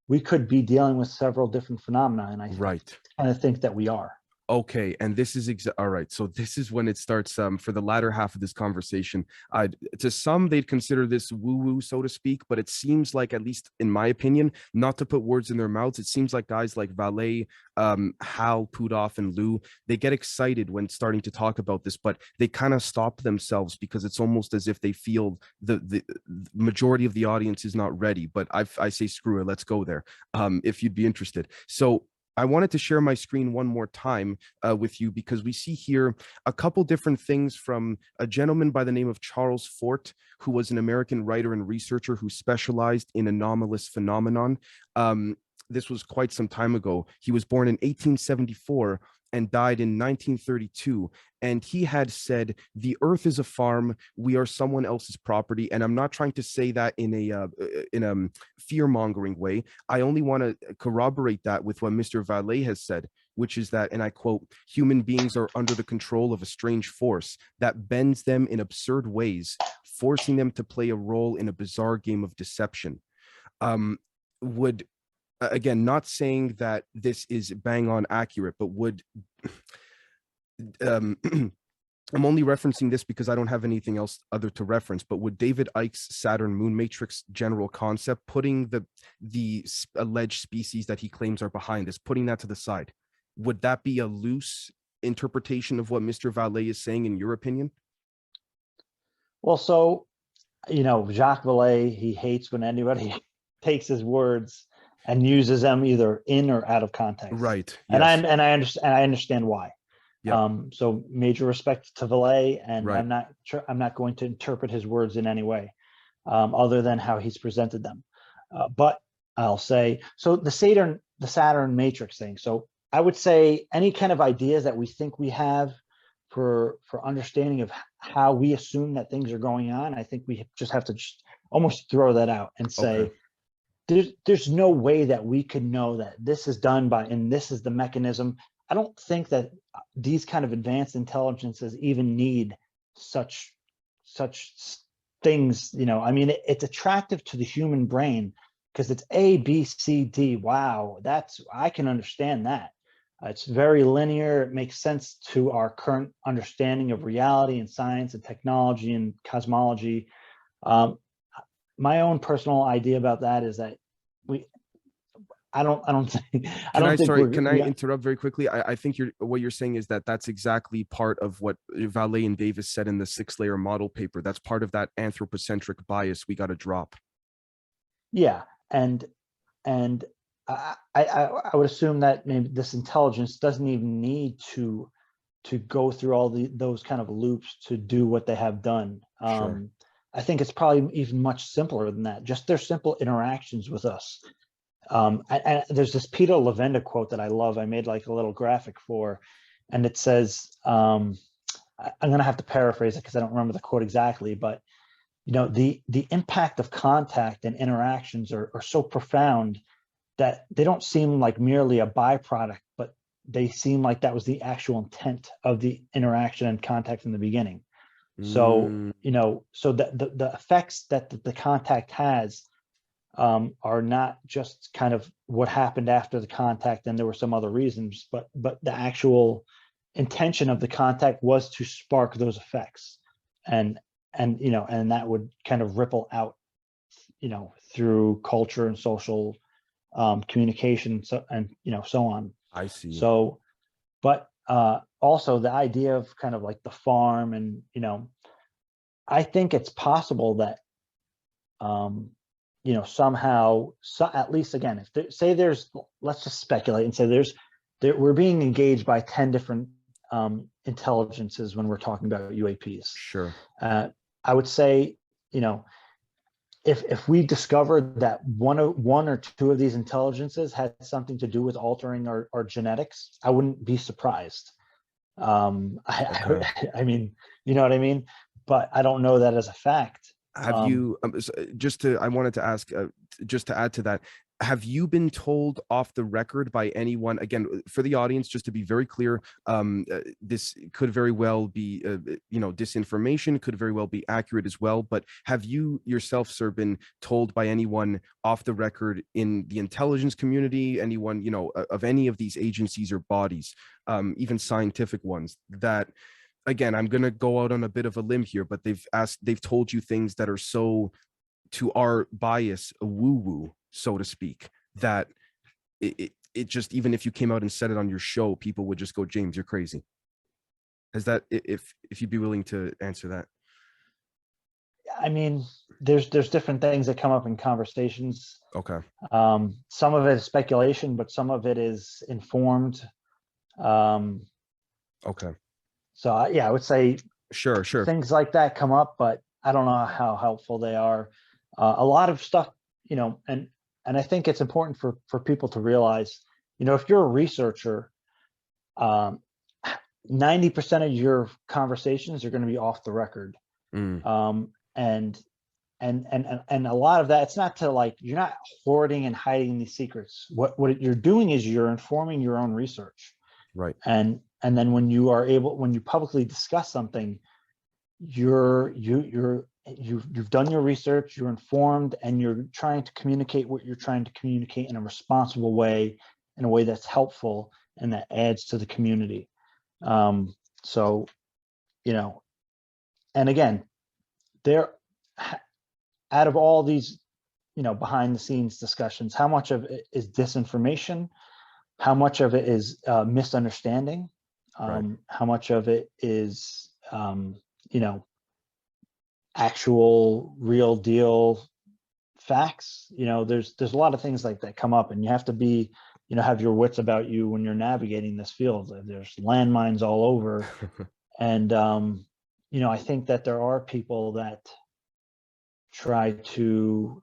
S2: we could be dealing with several different phenomena, and I kind of think that we are.
S1: Okay, and this is all right. So this is when it starts for the latter half of this conversation. To some, they'd consider this woo-woo, so to speak, but it seems like, at least in my opinion, not to put words in their mouths, it seems like guys like Vallée, Hal, Pudov, and Lou, they get excited when starting to talk about this, but they kind of stop themselves because it's almost as if they feel the majority of the audience is not ready. But I say, screw it, let's go there, if you'd be interested. So I wanted to share my screen one more time with you, because we see here a couple different things from a gentleman by the name of Charles Fort, who was an American writer and researcher who specialized in anomalous phenomenon. This was quite some time ago. He was born in 1874 and died in 1932. And he had said, the earth is a farm, we are someone else's property. And I'm not trying to say that in a fear-mongering way. I only want to corroborate that with what Mr. Vallée has said, which is that, and I quote, human beings are under the control of a strange force that bends them in absurd ways, forcing them to play a role in a bizarre game of deception. Again, not saying that this is bang on accurate, but would I'm only referencing this because I don't have anything else other to reference, but would David Icke's Saturn moon matrix general concept, putting the alleged species that he claims are behind this, putting that to the side, would that be a loose interpretation of what Mr. Vallée is saying, in your opinion?
S2: Well, so, Jacques Vallée, he hates when anybody takes his words and uses them either in or out of context.
S1: Right.
S2: And
S1: yes.
S2: I understand why.
S1: Yeah.
S2: So major respect to Valet, and
S1: Right.
S2: I'm not going to interpret his words in any way, other than how he's presented them. But I'll say, so the Saturn matrix thing. So I would say any kind of ideas that we think we have for understanding of how we assume that things are going on, I think we just have to just almost throw that out and say, there's no way that we could know that this is done by, and this is the mechanism. I don't think that these kind of advanced intelligences even need such things. I mean, it's attractive to the human brain because it's A, B, C, D. Wow, I can understand that. It's very linear. It makes sense to our current understanding of reality and science and technology and cosmology. My own personal idea about that is that I don't think
S1: Can I interrupt very quickly? I think what you're saying is that that's exactly part of what Valet and Davis said in the 6-layer model paper. That's part of that anthropocentric bias we got to drop.
S2: Yeah, and I would assume that maybe this intelligence doesn't even need to go through all those kind of loops to do what they have done.
S1: Sure.
S2: I think it's probably even much simpler than that. Just their simple interactions with us. And there's this Peter Levenda quote that I love. I made like a little graphic for, and it says, I'm going to have to paraphrase it because I don't remember the quote exactly, but the impact of contact and interactions are so profound that they don't seem like merely a byproduct, but they seem like that was the actual intent of the interaction and contact in the beginning. So, so that the effects that the contact has are not just kind of what happened after the contact and there were some other reasons, but the actual intention of the contact was to spark those effects. And that would kind of ripple out, through culture and social communication, so on.
S1: I see.
S2: So, but also the idea of kind of like the farm, and I think it's possible that somehow, at least again, if let's just speculate and say we're being engaged by 10 different intelligences when we're talking about UAPs.
S1: Sure.
S2: I would say, if we discovered that one or two of these intelligences had something to do with altering our genetics, I wouldn't be surprised. I mean, you know what I mean? But I don't know that as a fact.
S1: Have you, I wanted to ask, just to add to that, have you been told off the record by anyone, again, for the audience, just to be very clear, this could very well be, disinformation, could very well be accurate as well, but have you yourself, sir, been told by anyone off the record in the intelligence community, anyone, of any of these agencies or bodies, even scientific ones, that, again, I'm going to go out on a bit of a limb here, but they've told you things that are so, to our bias, woo-woo, so to speak, that it just, even if you came out and said it on your show, people would just go, James, you're crazy. Is that, if you'd be willing to answer that?
S2: I mean, there's different things that come up in conversations.
S1: Okay.
S2: Some of it is speculation, but some of it is informed.
S1: Okay.
S2: So yeah, I would say
S1: sure
S2: things like that come up, but I don't know how helpful they are. A lot of stuff, and I think it's important for people to realize, if you're a researcher, 90% of your conversations are going to be off the record. And a lot of that, it's not to like, you're not hoarding and hiding these secrets. What you're doing is you're informing your own research.
S1: Right.
S2: And then when you publicly discuss something, you've done your research, you're informed, and you're trying to communicate what you're trying to communicate in a responsible way, in a way that's helpful and that adds to the community. So, and again, out of all these, behind the scenes discussions, how much of it is disinformation? How much of it is misunderstanding?
S1: Right.
S2: How much of it is, actual real deal facts? There's a lot of things like that come up, and you have to be have your wits about you when you're navigating this field. There's landmines all over. And, I think that there are people that try to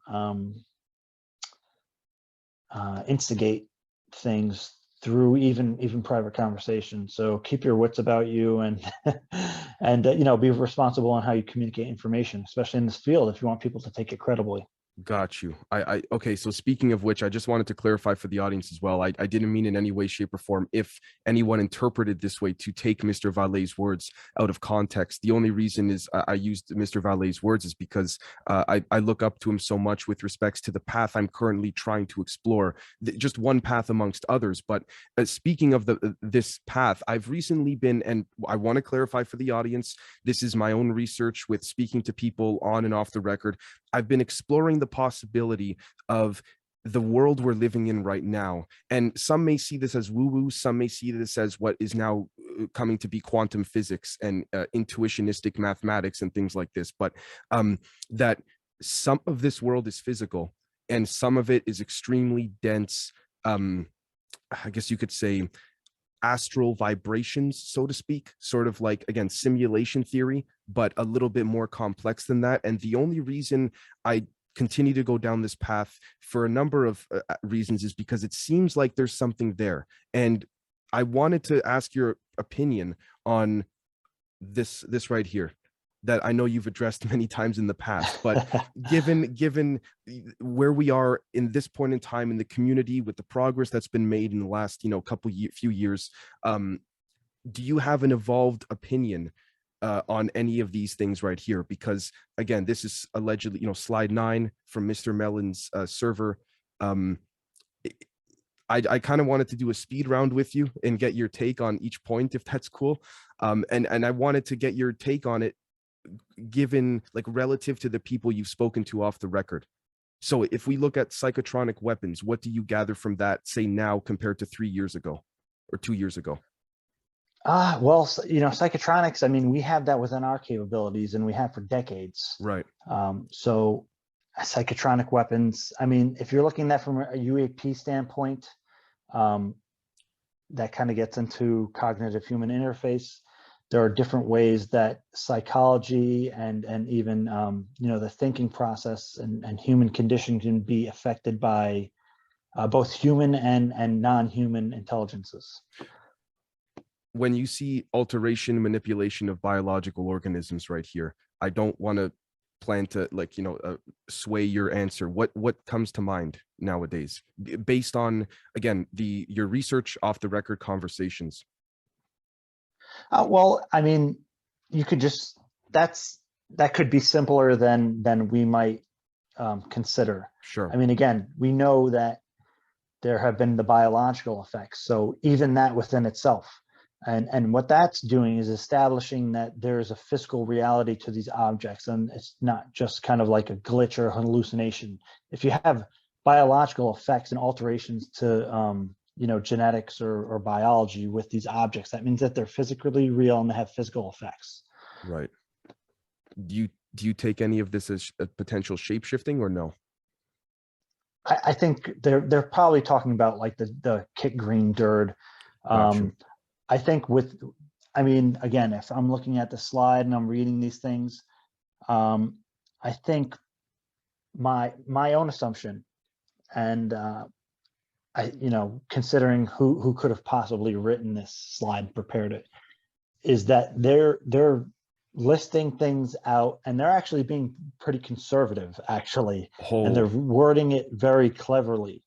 S2: instigate things through even private conversations. So keep your wits about you, and and be responsible on how you communicate information, especially in this field, if you want people to take it credibly.
S1: Got you. Okay. So speaking of which, I just wanted to clarify for the audience as well. I didn't mean in any way, shape, or form if anyone interpreted this way to take Mr. Vallet's words out of context. The only reason is I used Mr. Vallet's words is because I look up to him so much with respects to the path I'm currently trying to explore, just one path amongst others. But speaking of this path, I've recently been, and I want to clarify for the audience, this is my own research with speaking to people on and off the record. I've been exploring the possibility of the world we're living in right now. And some may see this as woo-woo, some may see this as what is now coming to be quantum physics and intuitionistic mathematics and things like this. But that some of this world is physical and some of it is extremely dense, I guess you could say, astral vibrations, so to speak, sort of like, again, simulation theory, but a little bit more complex than that. And the only reason I continue to go down this path for a number of reasons is because it seems like there's something there. And I wanted to ask your opinion on this right here, that I know you've addressed many times in the past, but given where we are in this point in time in the community with the progress that's been made in the last, few years, do you have an evolved opinion on any of these things right here? Because again, this is allegedly, slide 9 from Mr. Mellon's server. I kind of wanted to do a speed round with you and get your take on each point, if that's cool. And I wanted to get your take on it, given like relative to the people you've spoken to off the record. So if we look at psychotronic weapons, what do you gather from that, say now compared to 3 years ago or 2 years ago?
S2: Well, psychotronics, I mean, we have that within our capabilities and we have for decades.
S1: Right.
S2: So psychotronic weapons, I mean, if you're looking at that from a UAP standpoint, that kind of gets into cognitive human interface. There are different ways that psychology and even the thinking process and human condition can be affected by both human and non-human intelligences.
S1: When you see alteration, manipulation of biological organisms right here, I don't want to plan to sway your answer. What comes to mind nowadays based on, again, your research, off the record conversations?
S2: Well, I mean, you could just, that could be simpler than we might consider.
S1: Sure.
S2: I mean, again, we know that there have been the biological effects. So even that within itself, and what that's doing is establishing that there's a physical reality to these objects, and it's not just kind of like a glitch or a hallucination. If you have biological effects and alterations to genetics or biology with these objects, that means that they're physically real and they have physical effects.
S1: Right. Do you take any of this as a potential shape-shifting or no?
S2: I think they're probably talking about like the Kit Green Dird.
S1: Gotcha.
S2: I think again, if I'm looking at the slide and I'm reading these things, I think my own assumption, and considering who could have possibly written this slide, prepared it, is that they're listing things out and they're actually being pretty conservative, actually, and they're wording it very cleverly.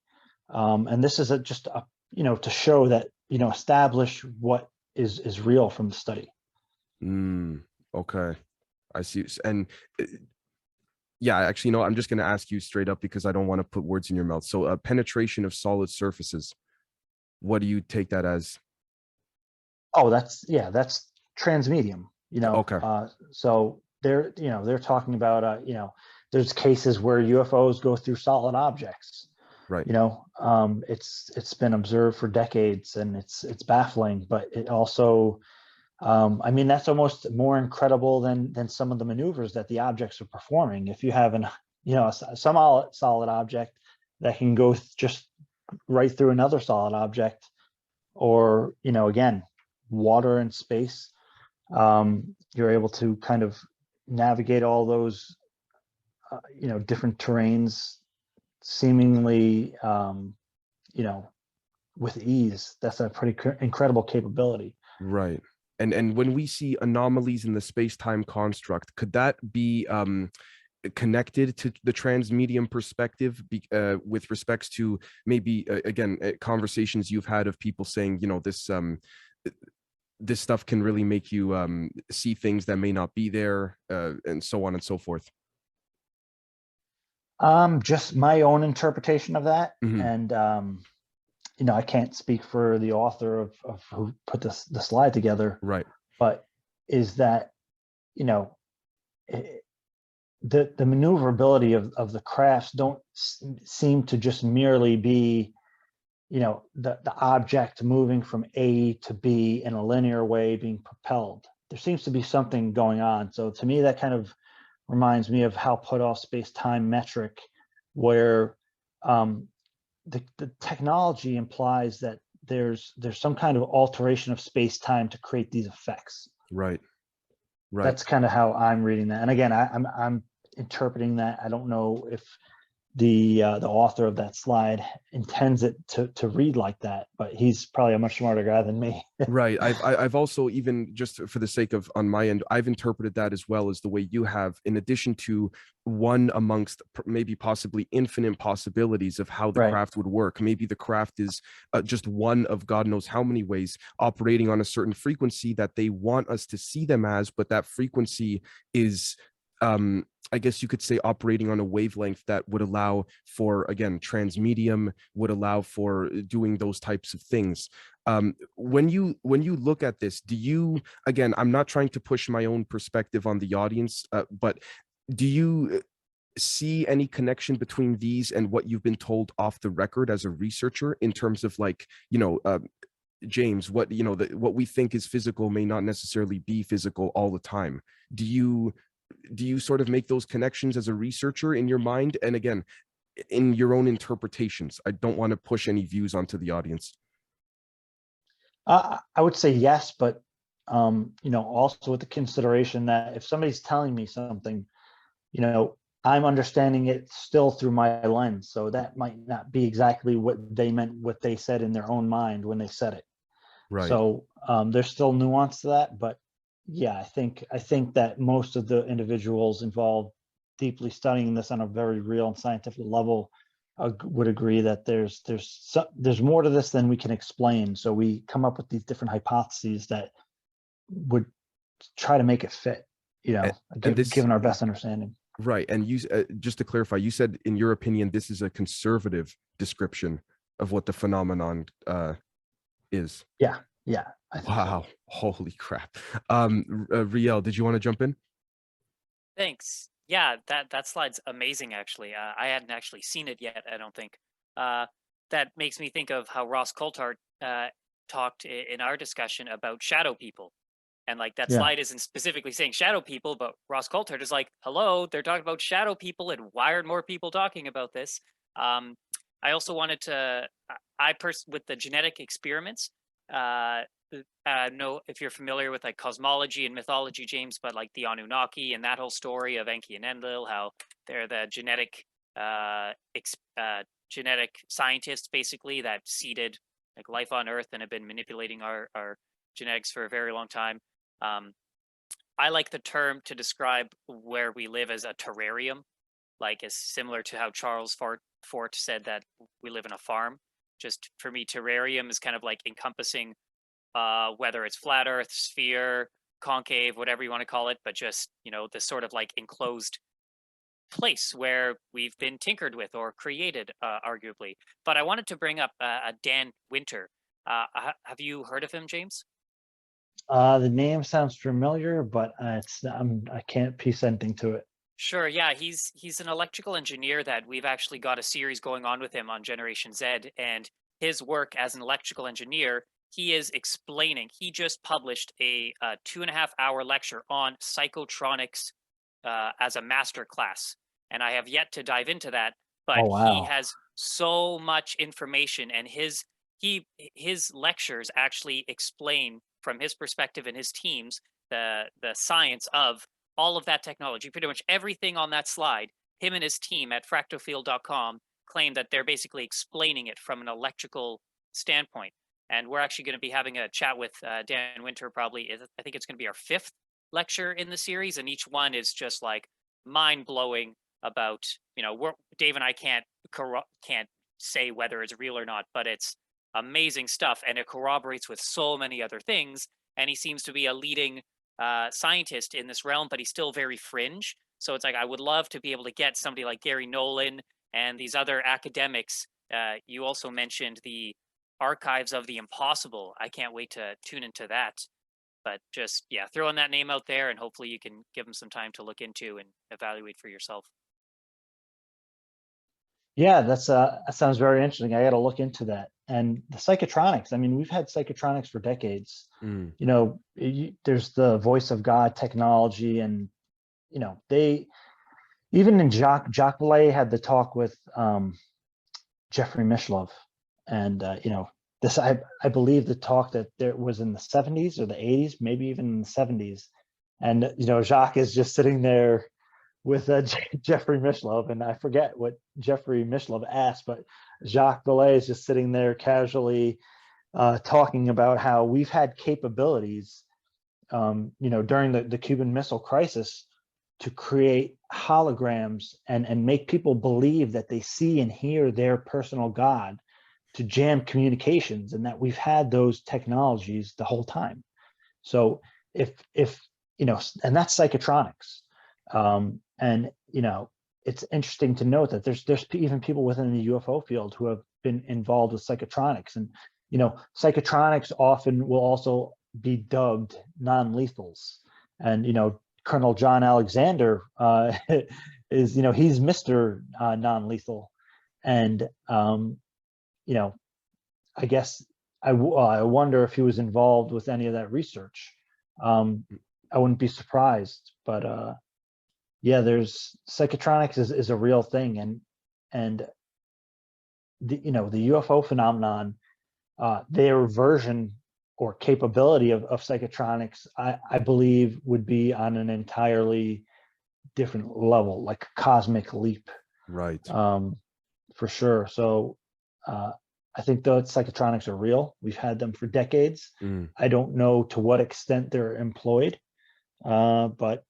S2: And this is just to show that, establish what is real from the study.
S1: Okay, I see. And yeah, actually, I'm just going to ask you straight up because I don't want to put words in your mouth. So penetration of solid surfaces, what do you take that as? Oh,
S2: that's transmedium,
S1: Okay.
S2: So they're talking about, there's cases where UFOs go through solid objects.
S1: Right.
S2: It's been observed for decades and it's baffling, but it also, that's almost more incredible than some of the maneuvers that the objects are performing. If you have some solid object that can go just right through another solid object, or, you know, again, water and space. You're able to kind of navigate all those, you know, different terrains seemingly, you know, with ease. That's a pretty incredible capability.
S1: Right. And when we see anomalies in the space-time construct, could that be connected to the transmedium perspective with respects to maybe again conversations you've had of people saying, you know, this stuff can really make you see things that may not be there, and so on and so forth?
S2: Just my own interpretation of that.
S1: Mhm.
S2: And you know, I can't speak for the author of who put the slide together,
S1: Right.
S2: but is that, you know, the maneuverability of the crafts don't seem to just merely be, you know, the object moving from A to B in a linear way being propelled. There seems to be something going on. So to me, that kind of reminds me of how put off space-time metric, where the technology implies that there's some kind of alteration of space-time to create these effects.
S1: Right. Right.
S2: That's kind of how I'm reading that. And again, I'm interpreting that. I don't know if the author of that slide intends it to read like that, but he's probably a much smarter guy than me.
S1: Right. I've also, even just for the sake of on my end, I've interpreted that as well as the way you have, in addition to one amongst maybe possibly infinite possibilities of how the
S2: Right.
S1: craft would work. Maybe the craft is just one of God knows how many ways operating on a certain frequency that they want us to see them as, but that frequency is I guess you could say operating on a wavelength that would allow for, again, transmedium, would allow for doing those types of things. When you look at this, do you, again, I'm not trying to push my own perspective on the audience, but do you see any connection between these and what you've been told off the record as a researcher, in terms of, like, you know, James, what, you know, what we think is physical may not necessarily be physical all the time? Do you sort of make those connections as a researcher in your mind, and again, in your own interpretations? I don't want to push any views onto the audience.
S2: I would say yes, but you know, also with the consideration that if somebody's telling me something, you know, I'm understanding it still through my lens. So that might not be exactly what they meant, what they said in their own mind when they said it.
S1: Right.
S2: So there's still nuance to that, but yeah, I think that most of the individuals involved deeply studying this on a very real and scientific level would agree that there's more to this than we can explain. So we come up with these different hypotheses that would try to make it fit, you know, given our best understanding.
S1: Right. And you, just to clarify, you said, in your opinion, this is a conservative description of what the phenomenon is.
S2: Yeah.
S1: Wow. So. Holy crap. Riel, did you want to jump in?
S3: Thanks. Yeah, that slide's amazing, actually. I hadn't actually seen it yet, I don't think. That makes me think of how Ross Coulthart talked in our discussion about shadow people. And like that slide isn't specifically saying shadow people, but Ross Coulthart is like, hello, they're talking about shadow people, and why aren't more people talking about this? I also wanted to, with the genetic experiments, know if you're familiar with like cosmology and mythology, James, but like the Anunnaki and that whole story of Enki and Enlil, how they're the genetic scientists basically that seeded like life on Earth and have been manipulating our genetics for a very long time. I like the term to describe where we live as a terrarium, like as similar to how Charles Fort said that we live in a farm. Just for me, terrarium is kind of like encompassing whether it's flat Earth, sphere, concave, whatever you want to call it, but just, you know, this sort of like enclosed place where we've been tinkered with or created, arguably. But I wanted to bring up Dan Winter. Have you heard of him, James?
S2: The name sounds familiar, but I can't piece anything to it.
S3: Sure, yeah, he's an electrical engineer that we've actually got a series going on with him on Generation Z, and his work as an electrical engineer, he is explaining. He just published a 2.5-hour lecture on psychotronics as a master class, and I have yet to dive into that. But he has so much information, and his lectures actually explain from his perspective and his team's the science of all of that technology. Pretty much everything on that slide, him and his team at fractofield.com claim that they're basically explaining it from an electrical standpoint. And we're actually going to be having a chat with Dan Winter, probably. I think it's going to be our 5th lecture in the series, and each one is just like mind blowing about, Dave and I can't say whether it's real or not, but it's amazing stuff, and it corroborates with so many other things. And he seems to be a leading scientist in this realm, but he's still very fringe. So it's like, I would love to be able to get somebody like Gary Nolan and these other academics. You also mentioned the Archives of the Impossible. I can't wait to tune into that. But just, yeah, throwing that name out there, and hopefully you can give them some time to look into and evaluate for yourself.
S2: Yeah, that sounds very interesting. I got to look into that. And the psychotronics, I mean, we've had psychotronics for decades. There's the voice of God technology, and they even in Jacques Vallée had the talk with Jeffrey Mishlove, and this I believe the talk that there was in the 70s or the 80s, maybe even in the 70s, and Jacques is just sitting there with Jeffrey Mishlove, and I forget what Jeffrey Mishlove asked, but Jacques Vallée is just sitting there casually talking about how we've had capabilities, during the Cuban Missile Crisis, to create holograms and make people believe that they see and hear their personal God, to jam communications, and that we've had those technologies the whole time. So if and that's psychotronics. And it's interesting to note that there's even people within the UFO field who have been involved with psychotronics, and psychotronics often will also be dubbed non-lethals. And Colonel John Alexander is he's Mr. Non-lethal, and I guess I wonder if he was involved with any of that research. I wouldn't be surprised, but yeah, there's psychotronics is a real thing, and the UFO phenomenon, their version or capability of psychotronics, I believe would be on an entirely different level, like a cosmic leap.
S1: Right.
S2: For sure. So I think that psychotronics are real. We've had them for decades. I don't know to what extent they're employed, but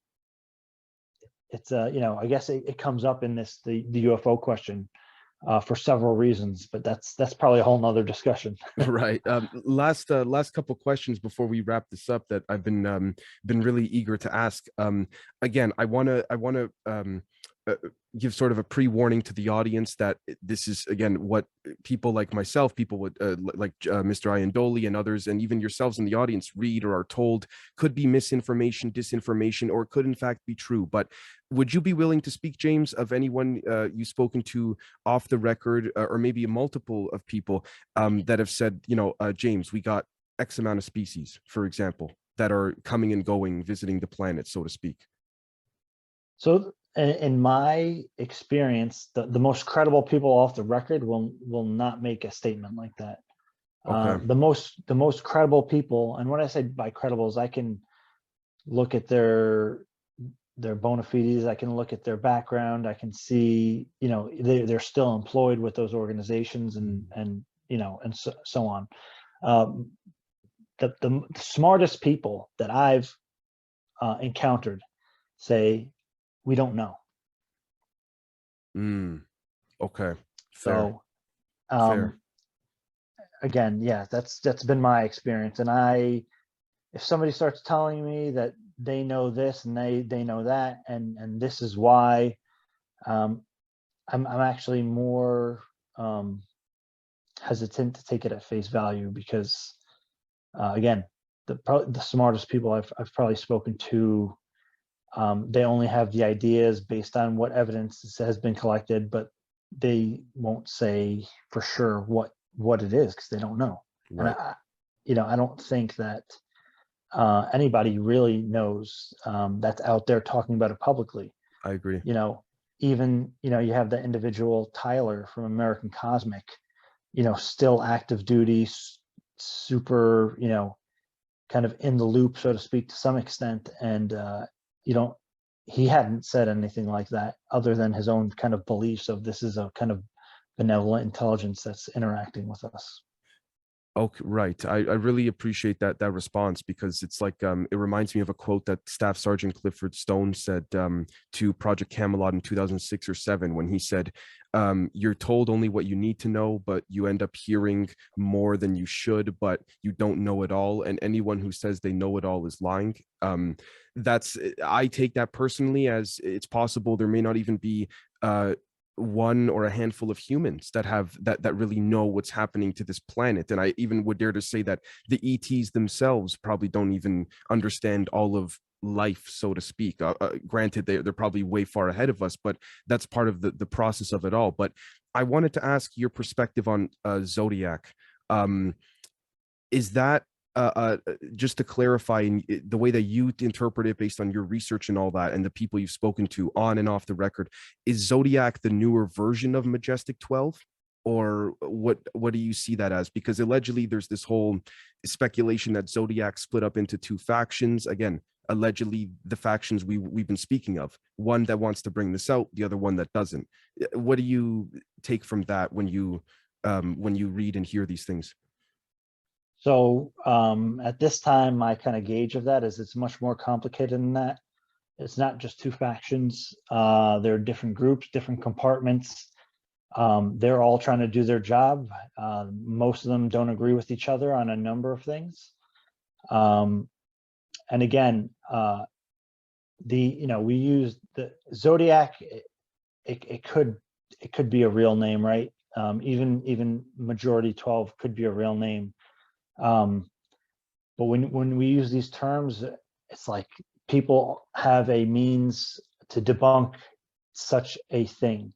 S2: it's I guess it comes up in the UFO question for several reasons, but that's probably a whole nother discussion.
S1: Right. Last couple questions before we wrap this up that I've been really eager to ask. Again, I want to give sort of a pre-warning to the audience that this is, again, what people like myself, people would like Mr. Iandoli and others, and even yourselves in the audience read or are told could be misinformation, disinformation, or could in fact be true. But would you be willing to speak, James, of anyone you've spoken to off the record, or maybe a multiple of people that have said, James, we got X amount of species, for example, that are coming and going, visiting the planet, so to speak?
S2: So in my experience, the most credible people off the record will not make a statement like that.
S1: Okay.
S2: The most credible people, and what I say by credible is I can look at their bona fides, I can look at their background, I can see they're still employed with those organizations, and so on. The smartest people that I've encountered say, we don't know.
S1: Okay. Fair.
S2: So,
S1: Fair.
S2: again, yeah, that's been my experience. And if somebody starts telling me that they know this and they know that, and this is why, I'm actually more hesitant to take it at face value, because again, the smartest people I've probably spoken to, they only have the ideas based on what evidence has been collected, but they won't say for sure what it is, because they don't know.
S1: Right.
S2: And I don't think that anybody really knows that's out there talking about it publicly.
S1: I agree.
S2: even, you know, you have the individual Tyler from American Cosmic, you know, still active duty, super, you know, kind of in the loop, so to speak, to some extent. And you don't, he hadn't said anything like that other than his own kind of beliefs of this is a kind of benevolent intelligence that's interacting with us.
S1: Okay, right. I really appreciate that response, because it's like it reminds me of a quote that Staff Sergeant Clifford Stone said to Project Camelot in 2006 or 7, when he said, "You're told only what you need to know, but you end up hearing more than you should, but you don't know it all. And anyone who says they know it all is lying." That's, I take that personally as it's possible there may not even be one or a handful of humans that have that really know what's happening to this planet. And I even would dare to say that the ETs themselves probably don't even understand all of life, so to speak. Granted, they're probably way far ahead of us, but that's part of the process of it all. But I wanted to ask your perspective on ZODIAC. Is that just to clarify, in the way that you interpret it based on your research and all that, and the people you've spoken to on and off the record, is ZODIAC the newer version of Majestic 12? Or what do you see that as? Because allegedly there's this whole speculation that ZODIAC split up into two factions. Again, allegedly the factions we've been speaking of, one that wants to bring this out, the other one that doesn't. What do you take from that when you read and hear these things?
S2: So at this time, my kind of gauge of that is it's much more complicated than that. It's not just two factions. There are different groups, different compartments. They're all trying to do their job. Most of them don't agree with each other on a number of things. And again, we use the ZODIAC. It could be a real name, right? Even Majority 12 could be a real name. But when we use these terms, it's like people have a means to debunk such a thing.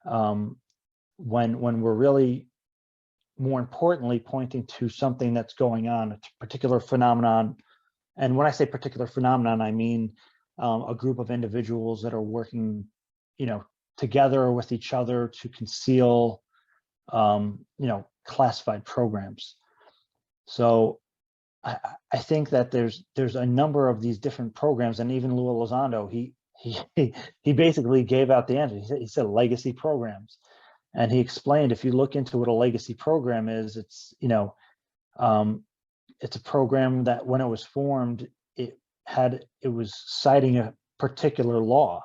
S2: When we're really, more importantly, pointing to something that's going on, a particular phenomenon. And when I say particular phenomenon, I mean a group of individuals that are working, you know, together with each other to conceal, classified programs. So I think that there's a number of these different programs, and even Luis Elizondo, he basically gave out the answer. He said legacy programs, and he explained, if you look into what a legacy program is, it's it's a program that when it was formed, it was citing a particular law,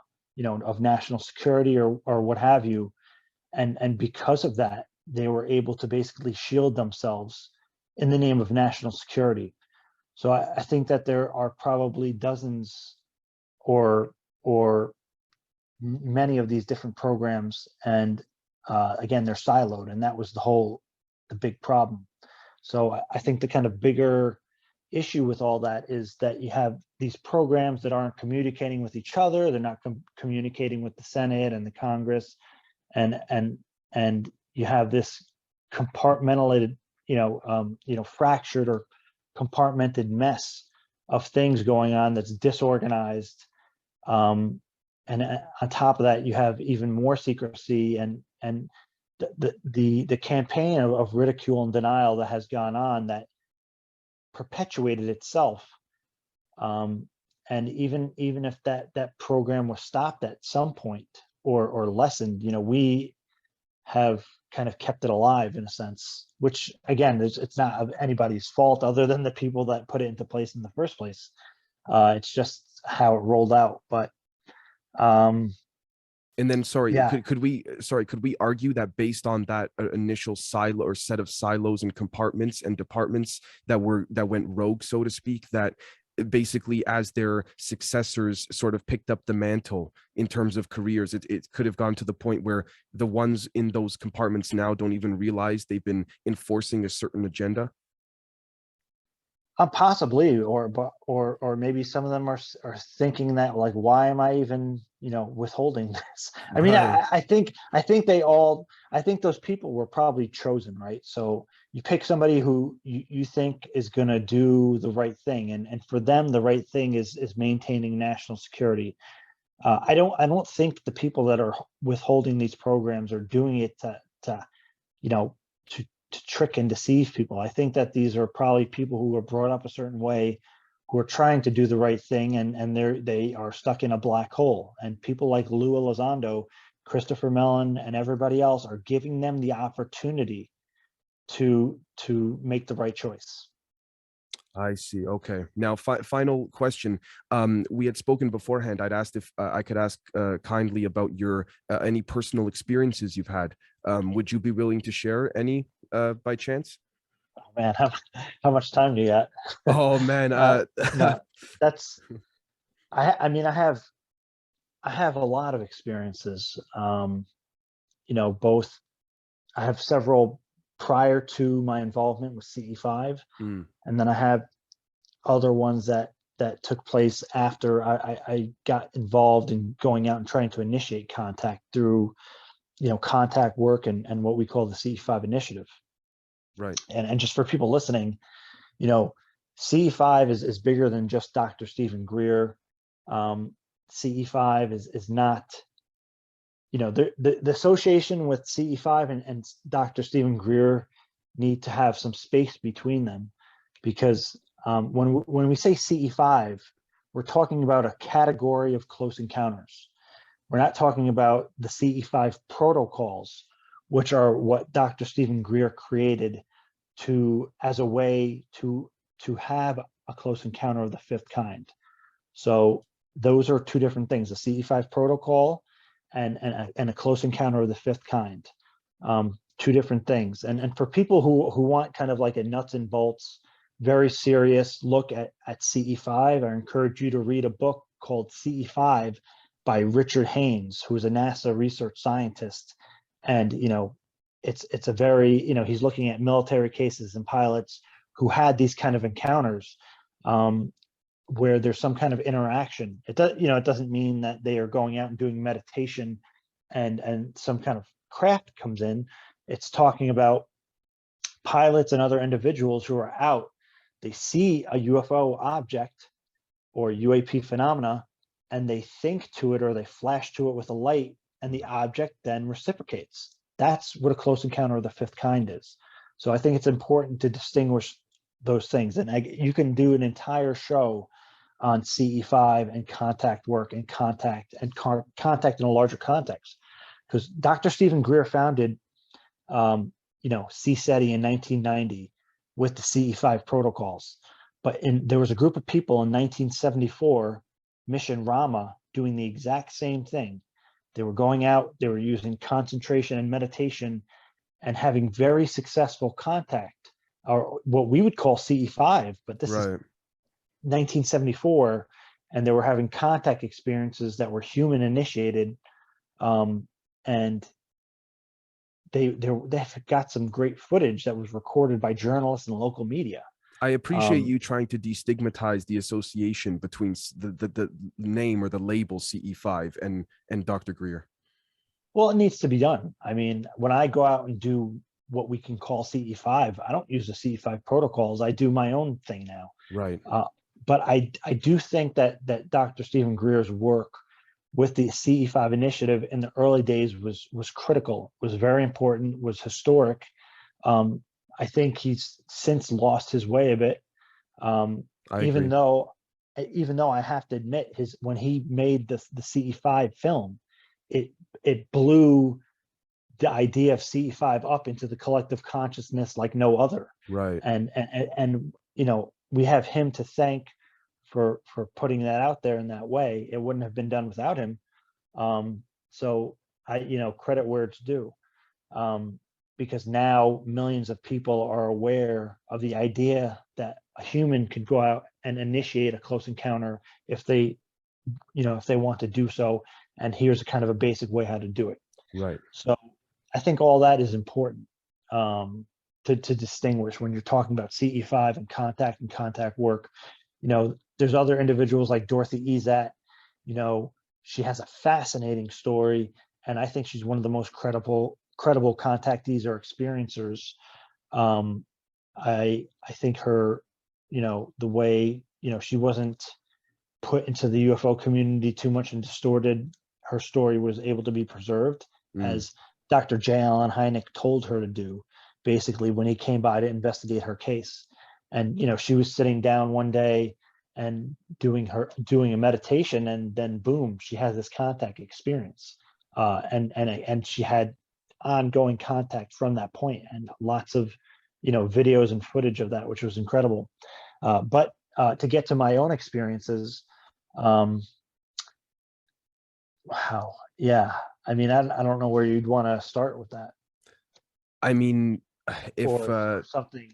S2: of national security or what have you, and because of that, they were able to basically shield themselves in the name of national security. So I think that there are probably dozens or many of these different programs, and again, they're siloed, and that was the big problem. So I think the kind of bigger issue with all that is that you have these programs that aren't communicating with each other. They're not communicating with the Senate and the Congress, and you have this compartmentalized, fractured or compartmented mess of things going on that's disorganized. And on top of that, you have even more secrecy and the campaign of ridicule and denial that has gone on that perpetuated itself. And even if that program was stopped at some point or lessened, we have kind of kept it alive in a sense, which again, it's not of anybody's fault other than the people that put it into place in the first place. It's just how it rolled out. But
S1: and then, sorry,
S2: yeah.
S1: could we argue that based on that initial silo or set of silos and compartments and departments that went rogue, so to speak, that basically as their successors sort of picked up the mantle in terms of careers, it could have gone to the point where the ones in those compartments now don't even realize they've been enforcing a certain agenda?
S2: Possibly, or maybe some of them are thinking that, like, why am I even withholding this? I mean,
S1: Right.
S2: I think those people were probably chosen, right? So you pick somebody who you think is going to do the right thing, and for them the right thing is maintaining national security. I don't think the people that are withholding these programs are doing it to you know, to trick and deceive people. I think that these are probably people who were brought up a certain way, who are trying to do the right thing, and they are stuck in a black hole. And people like Lou Elizondo, Christopher Mellon, and everybody else are giving them the opportunity to make the right choice.
S1: I see. Okay. Now, final question. We had spoken beforehand. I'd asked if I could ask kindly about your any personal experiences you've had. Would you be willing to share any by chance?
S2: Oh man, how much time do you got?
S1: Oh man.
S2: No, that's I mean, I have a lot of experiences. You know, both I have several prior to my involvement with CE5,
S1: Mm,
S2: and then I have other ones that took place after I got involved in going out and trying to initiate contact through, you know, contact work and what we call the CE5 initiative.
S1: right.
S2: And just for people listening, you know, CE5 is bigger than just Dr. Stephen Greer. CE5 is not, you know, the association with CE5 and Dr. Stephen Greer need to have some space between them, because when we say CE5, we're talking about a category of close encounters. We're not talking about the CE5 protocols, which are what Dr. Stephen Greer created as a way to have a close encounter of the fifth kind. So those are two different things: the CE5 protocol and a close encounter of the fifth kind. Two different things. And for people who want kind of like a nuts and bolts, very serious look at CE5, I encourage you to read a book called CE5 by Richard Haynes, who is a NASA research scientist. And, you know, it's a very, you know, he's looking at military cases and pilots who had these kind of encounters, where there's some kind of interaction. It does, you know, it doesn't mean that they are going out and doing meditation and some kind of craft comes in. It's talking about pilots and other individuals who are out. They see a UFO object or UAP phenomena, and they think to it or they flash to it with a light, and the object then reciprocates. That's what a close encounter of the fifth kind is. So I think it's important to distinguish those things. And you can do an entire show on CE5 and contact work and contact in a larger context, because Dr. Stephen Greer founded, you know, CSETI in 1990 with the CE5 protocols. But there was a group of people in 1974, Mission Rama, doing the exact same thing. They were going out, they were using concentration and meditation and having very successful contact, or what we would call CE5, but this is 1974, and they were having contact experiences that were human initiated, and they've got some great footage that was recorded by journalists and local media.
S1: I appreciate you trying to destigmatize the association between the name or the label CE5 and Dr. Greer. Well,
S2: it needs to be done. I mean, when I go out and do what we can call CE5, I don't use the CE5 protocols. I do my own thing now.
S1: Right.
S2: But I do think that Dr. Stephen Greer's work with the CE5 initiative in the early days was critical, was very important, was historic. I think he's since lost his way a bit. Even though I have to admit, when he made the CE5 film, it blew the idea of CE5 up into the collective consciousness like no other.
S1: Right.
S2: And you know, we have him to thank for putting that out there in that way. It wouldn't have been done without him. So you know, credit where it's due. Because now millions of people are aware of the idea that a human could go out and initiate a close encounter if they want to do so. And here's a kind of a basic way how to do it.
S1: Right.
S2: So I think all that is important to distinguish when you're talking about CE5 and contact work. You know, there's other individuals like Dorothy Ezat. You know, she has a fascinating story, and I think she's one of the most credible contactees or experiencers. I think her, you know, the way, you know, she wasn't put into the UFO community too much and distorted, her story was able to be preserved, as Dr. J. Allen Hynek told her to do, basically, when he came by to investigate her case. And, you know, she was sitting down one day and doing a meditation, and then boom, she has this contact experience. And she had ongoing contact from that point, and lots of, you know, videos and footage of that, which was incredible. But to get to my own experiences, wow, yeah. I mean, I don't know where you'd want to start with that.
S1: I mean, if
S2: or something.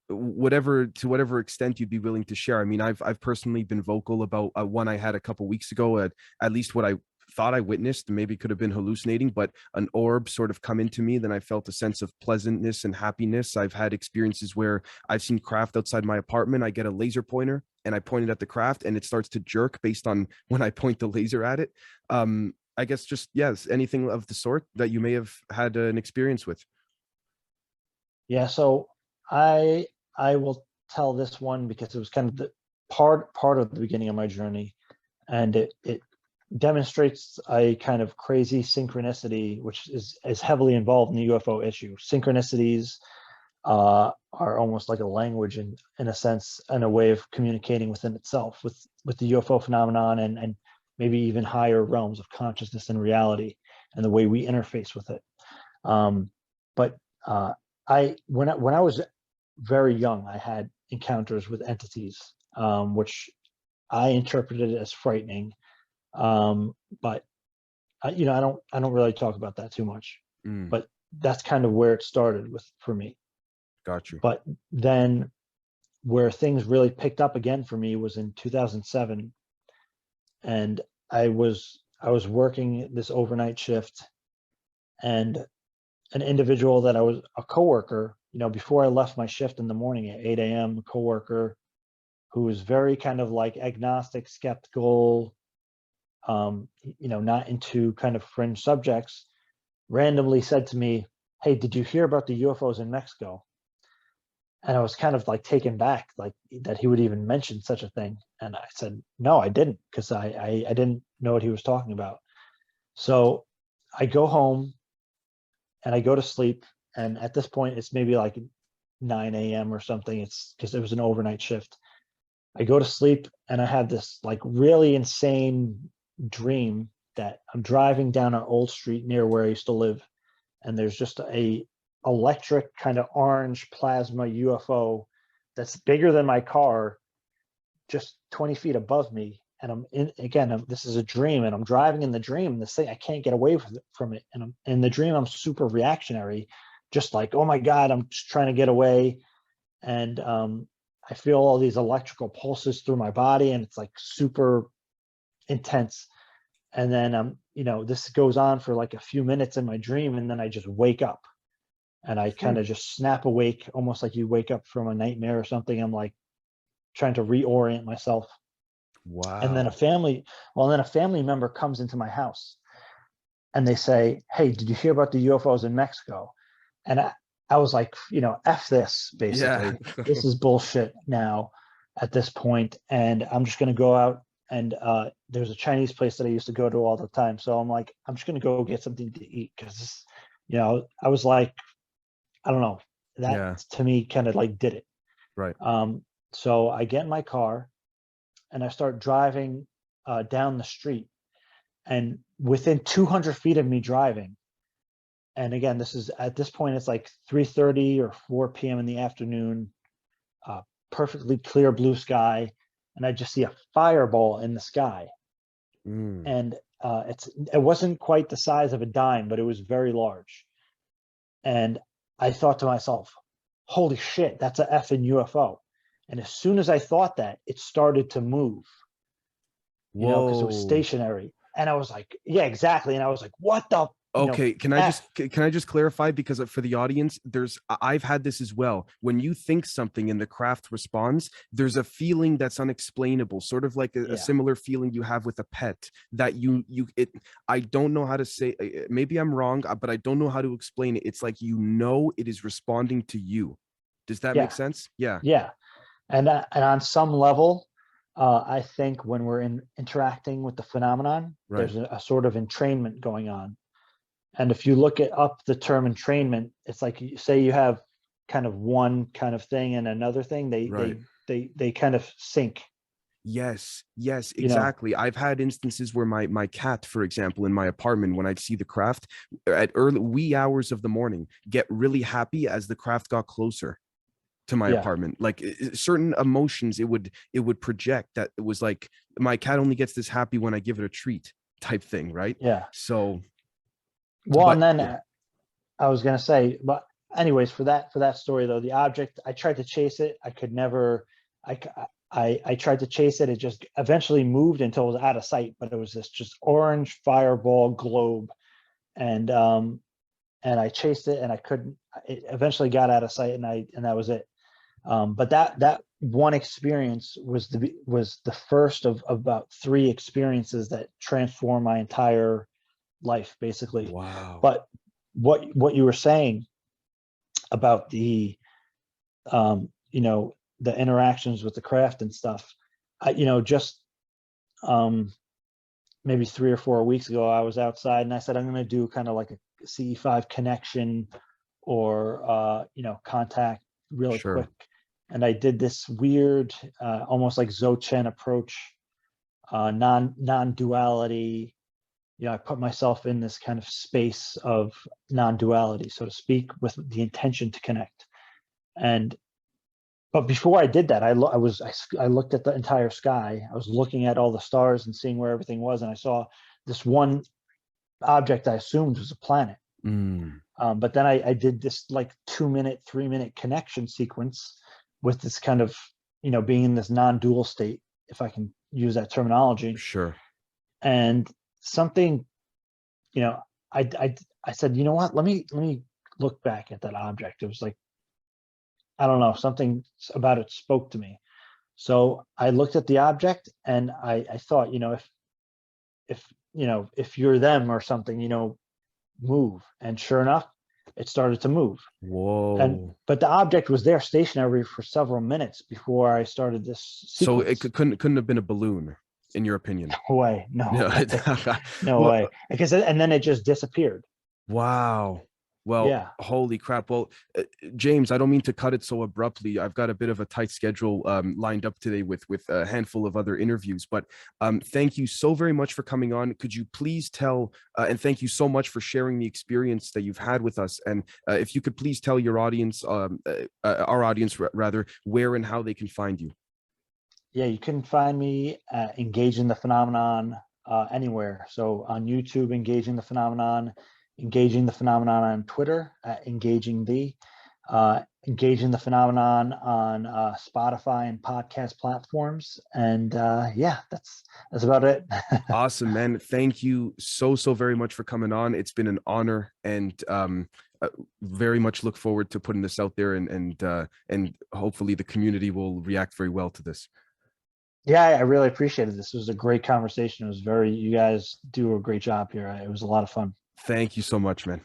S1: whatever extent you'd be willing to share. I mean, I've personally been vocal about one I had a couple weeks ago, at least what I thought I witnessed, maybe could have been hallucinating, but an orb sort of come into me. Then I felt a sense of pleasantness and happiness. I've had experiences where I've seen craft outside my apartment. I get a laser pointer and I point it at the craft and it starts to jerk based on when I point the laser at it. I guess just, yes, anything of the sort that you may have had an experience with.
S2: Yeah, so I will tell this one because it was kind of the part of the beginning of my journey, and it demonstrates a kind of crazy synchronicity, which is heavily involved in the UFO issue. Synchronicities are almost like a language in a sense, and a way of communicating within itself with the UFO phenomenon, and maybe even higher realms of consciousness and reality, and the way we interface with it. But when I was very young, I had encounters with entities, which I interpreted as frightening. But you know, I don't really talk about that too much. But that's kind of where it started for me.
S1: Got you.
S2: But then where things really picked up again for me was in 2007, and I was working this overnight shift, and an individual that I was a coworker, you know, before I left my shift in the morning at 8 a.m., a coworker who was very kind of like agnostic, skeptical, you know, not into kind of fringe subjects, randomly said to me, "Hey, did you hear about the UFOs in Mexico?" And I was kind of like taken back, like that he would even mention such a thing. And I said, "No, I didn't," because I didn't know what he was talking about. So I go home and I go to sleep. And at this point, it's maybe like 9 a.m. or something. It's because it was an overnight shift. I go to sleep and I have this like really insane dream that I'm driving down an old street near where I used to live. And there's just a electric kind of orange plasma UFO that's bigger than my car, just 20 feet above me. And I'm in, again, this is a dream, and I'm driving in the dream. This thing, I can't get away from it. And I'm in the dream, I'm super reactionary, just like, oh my God, I'm just trying to get away. And I feel all these electrical pulses through my body, and it's like super intense. And then, you know, this goes on for like a few minutes in my dream, and then I just wake up. And I kind of just snap awake, almost like you wake up from a nightmare or something. I'm like trying to reorient myself.
S1: Wow.
S2: And then a family member comes into my house and they say, "Hey, did you hear about the UFOs in Mexico?" And I was like, you know, F this, basically.
S1: Yeah.
S2: This is bullshit now at this point. And I'm just going to go out, and there's a Chinese place that I used to go to all the time. So I'm like, I'm just going to go get something to eat, because, you know, I was like, I don't know, that to me kind of like did it.
S1: Right.
S2: So I get in my car and I start driving down the street, and within 200 feet of me driving, and again, this is at this point, it's like 3:30 or 4 p.m. in the afternoon, perfectly clear blue sky, and I just see a fireball in the sky. And it wasn't quite the size of a dime, but it was very large. And I thought to myself, holy shit, that's a effing UFO. And as soon as I thought that, it started to move, you know, because it was stationary. And I was like, yeah, exactly. And I was like, what the?
S1: Okay, can I just clarify, because for the audience, I've had this as well. When you think something and the craft responds, there's a feeling that's unexplainable, sort of like a similar feeling you have with a pet that I don't know how to say, maybe I'm wrong, but I don't know how to explain it. It's like, you know, it is responding to you. Does that make sense? Yeah.
S2: Yeah. And on some level, I think when we're interacting with the phenomenon,
S1: Right.
S2: there's a sort of entrainment going on. And if you look up the term entrainment, it's like, say you have kind of one kind of thing and another thing,
S1: Right.
S2: they kind of sync.
S1: Yes, yes,
S2: You know.
S1: exactly. I've had instances where my cat, for example, in my apartment, when I'd see the craft at early wee hours of the morning, get really happy as the craft got closer to my
S2: Yeah.
S1: apartment. Like certain emotions it would project, that it was like, my cat only gets this happy when I give it a treat type thing, right?
S2: Yeah.
S1: So,
S2: Well,
S1: but
S2: and then
S1: yeah,
S2: I was gonna say, but anyways, for that story though, the object, I tried to chase it. I could never. I tried to chase it. It just eventually moved until it was out of sight. But it was this just orange fireball globe, and I chased it and I couldn't. It eventually got out of sight, and that was it. But that one experience was the first of about 3 experiences that transformed my entire life, basically.
S1: wow.
S2: But what you were saying about the the interactions with the craft and stuff, just maybe 3 or 4 weeks ago, I was outside and I said I'm going to do kind of like a CE5 connection or contact really
S1: Sure.
S2: quick, and I did this weird almost like ZODIAC approach, non-duality. I put myself in this kind of space of non-duality, so to speak, with the intention to connect. But before I did that, I looked at the entire sky. I was looking at all the stars and seeing where everything was, and I saw this one object I assumed was a planet. But then I did this like 2-minute, 3-minute connection sequence with this kind of, being in this non-dual state, if I can use that terminology.
S1: Sure.
S2: And something, I said, you know what, let me look back at that object. It was like, I don't know, something about it spoke to me. So I looked at the object and I thought, if you're them or something, move. And sure enough, it started to move.
S1: Whoa.
S2: But the object was there stationary for several minutes before I started this
S1: So
S2: sequence.
S1: it couldn't have been a balloon, in your opinion?
S2: No way, no way, no
S1: Well,
S2: way. Because and then it just disappeared.
S1: wow. Well,
S2: Yeah.
S1: holy crap. Well, James, I don't mean to cut it so abruptly. I've got a bit of a tight schedule lined up today with a handful of other interviews, but thank you so very much for coming on. Could you please tell, and thank you so much for sharing the experience that you've had with us. And if you could please tell your audience, our audience rather, where and how they can find you.
S2: Yeah, you can find me engaging the phenomenon anywhere. So on YouTube, engaging the phenomenon on Twitter, engaging the phenomenon on Spotify and podcast platforms. And yeah, that's about it.
S1: Awesome, man. Thank you so very much for coming on. It's been an honor, and very much look forward to putting this out there, and hopefully the community will react very well to this.
S2: Yeah, I really appreciate it. This was a great conversation. You guys do a great job here. It was a lot of fun.
S1: Thank you so much, man.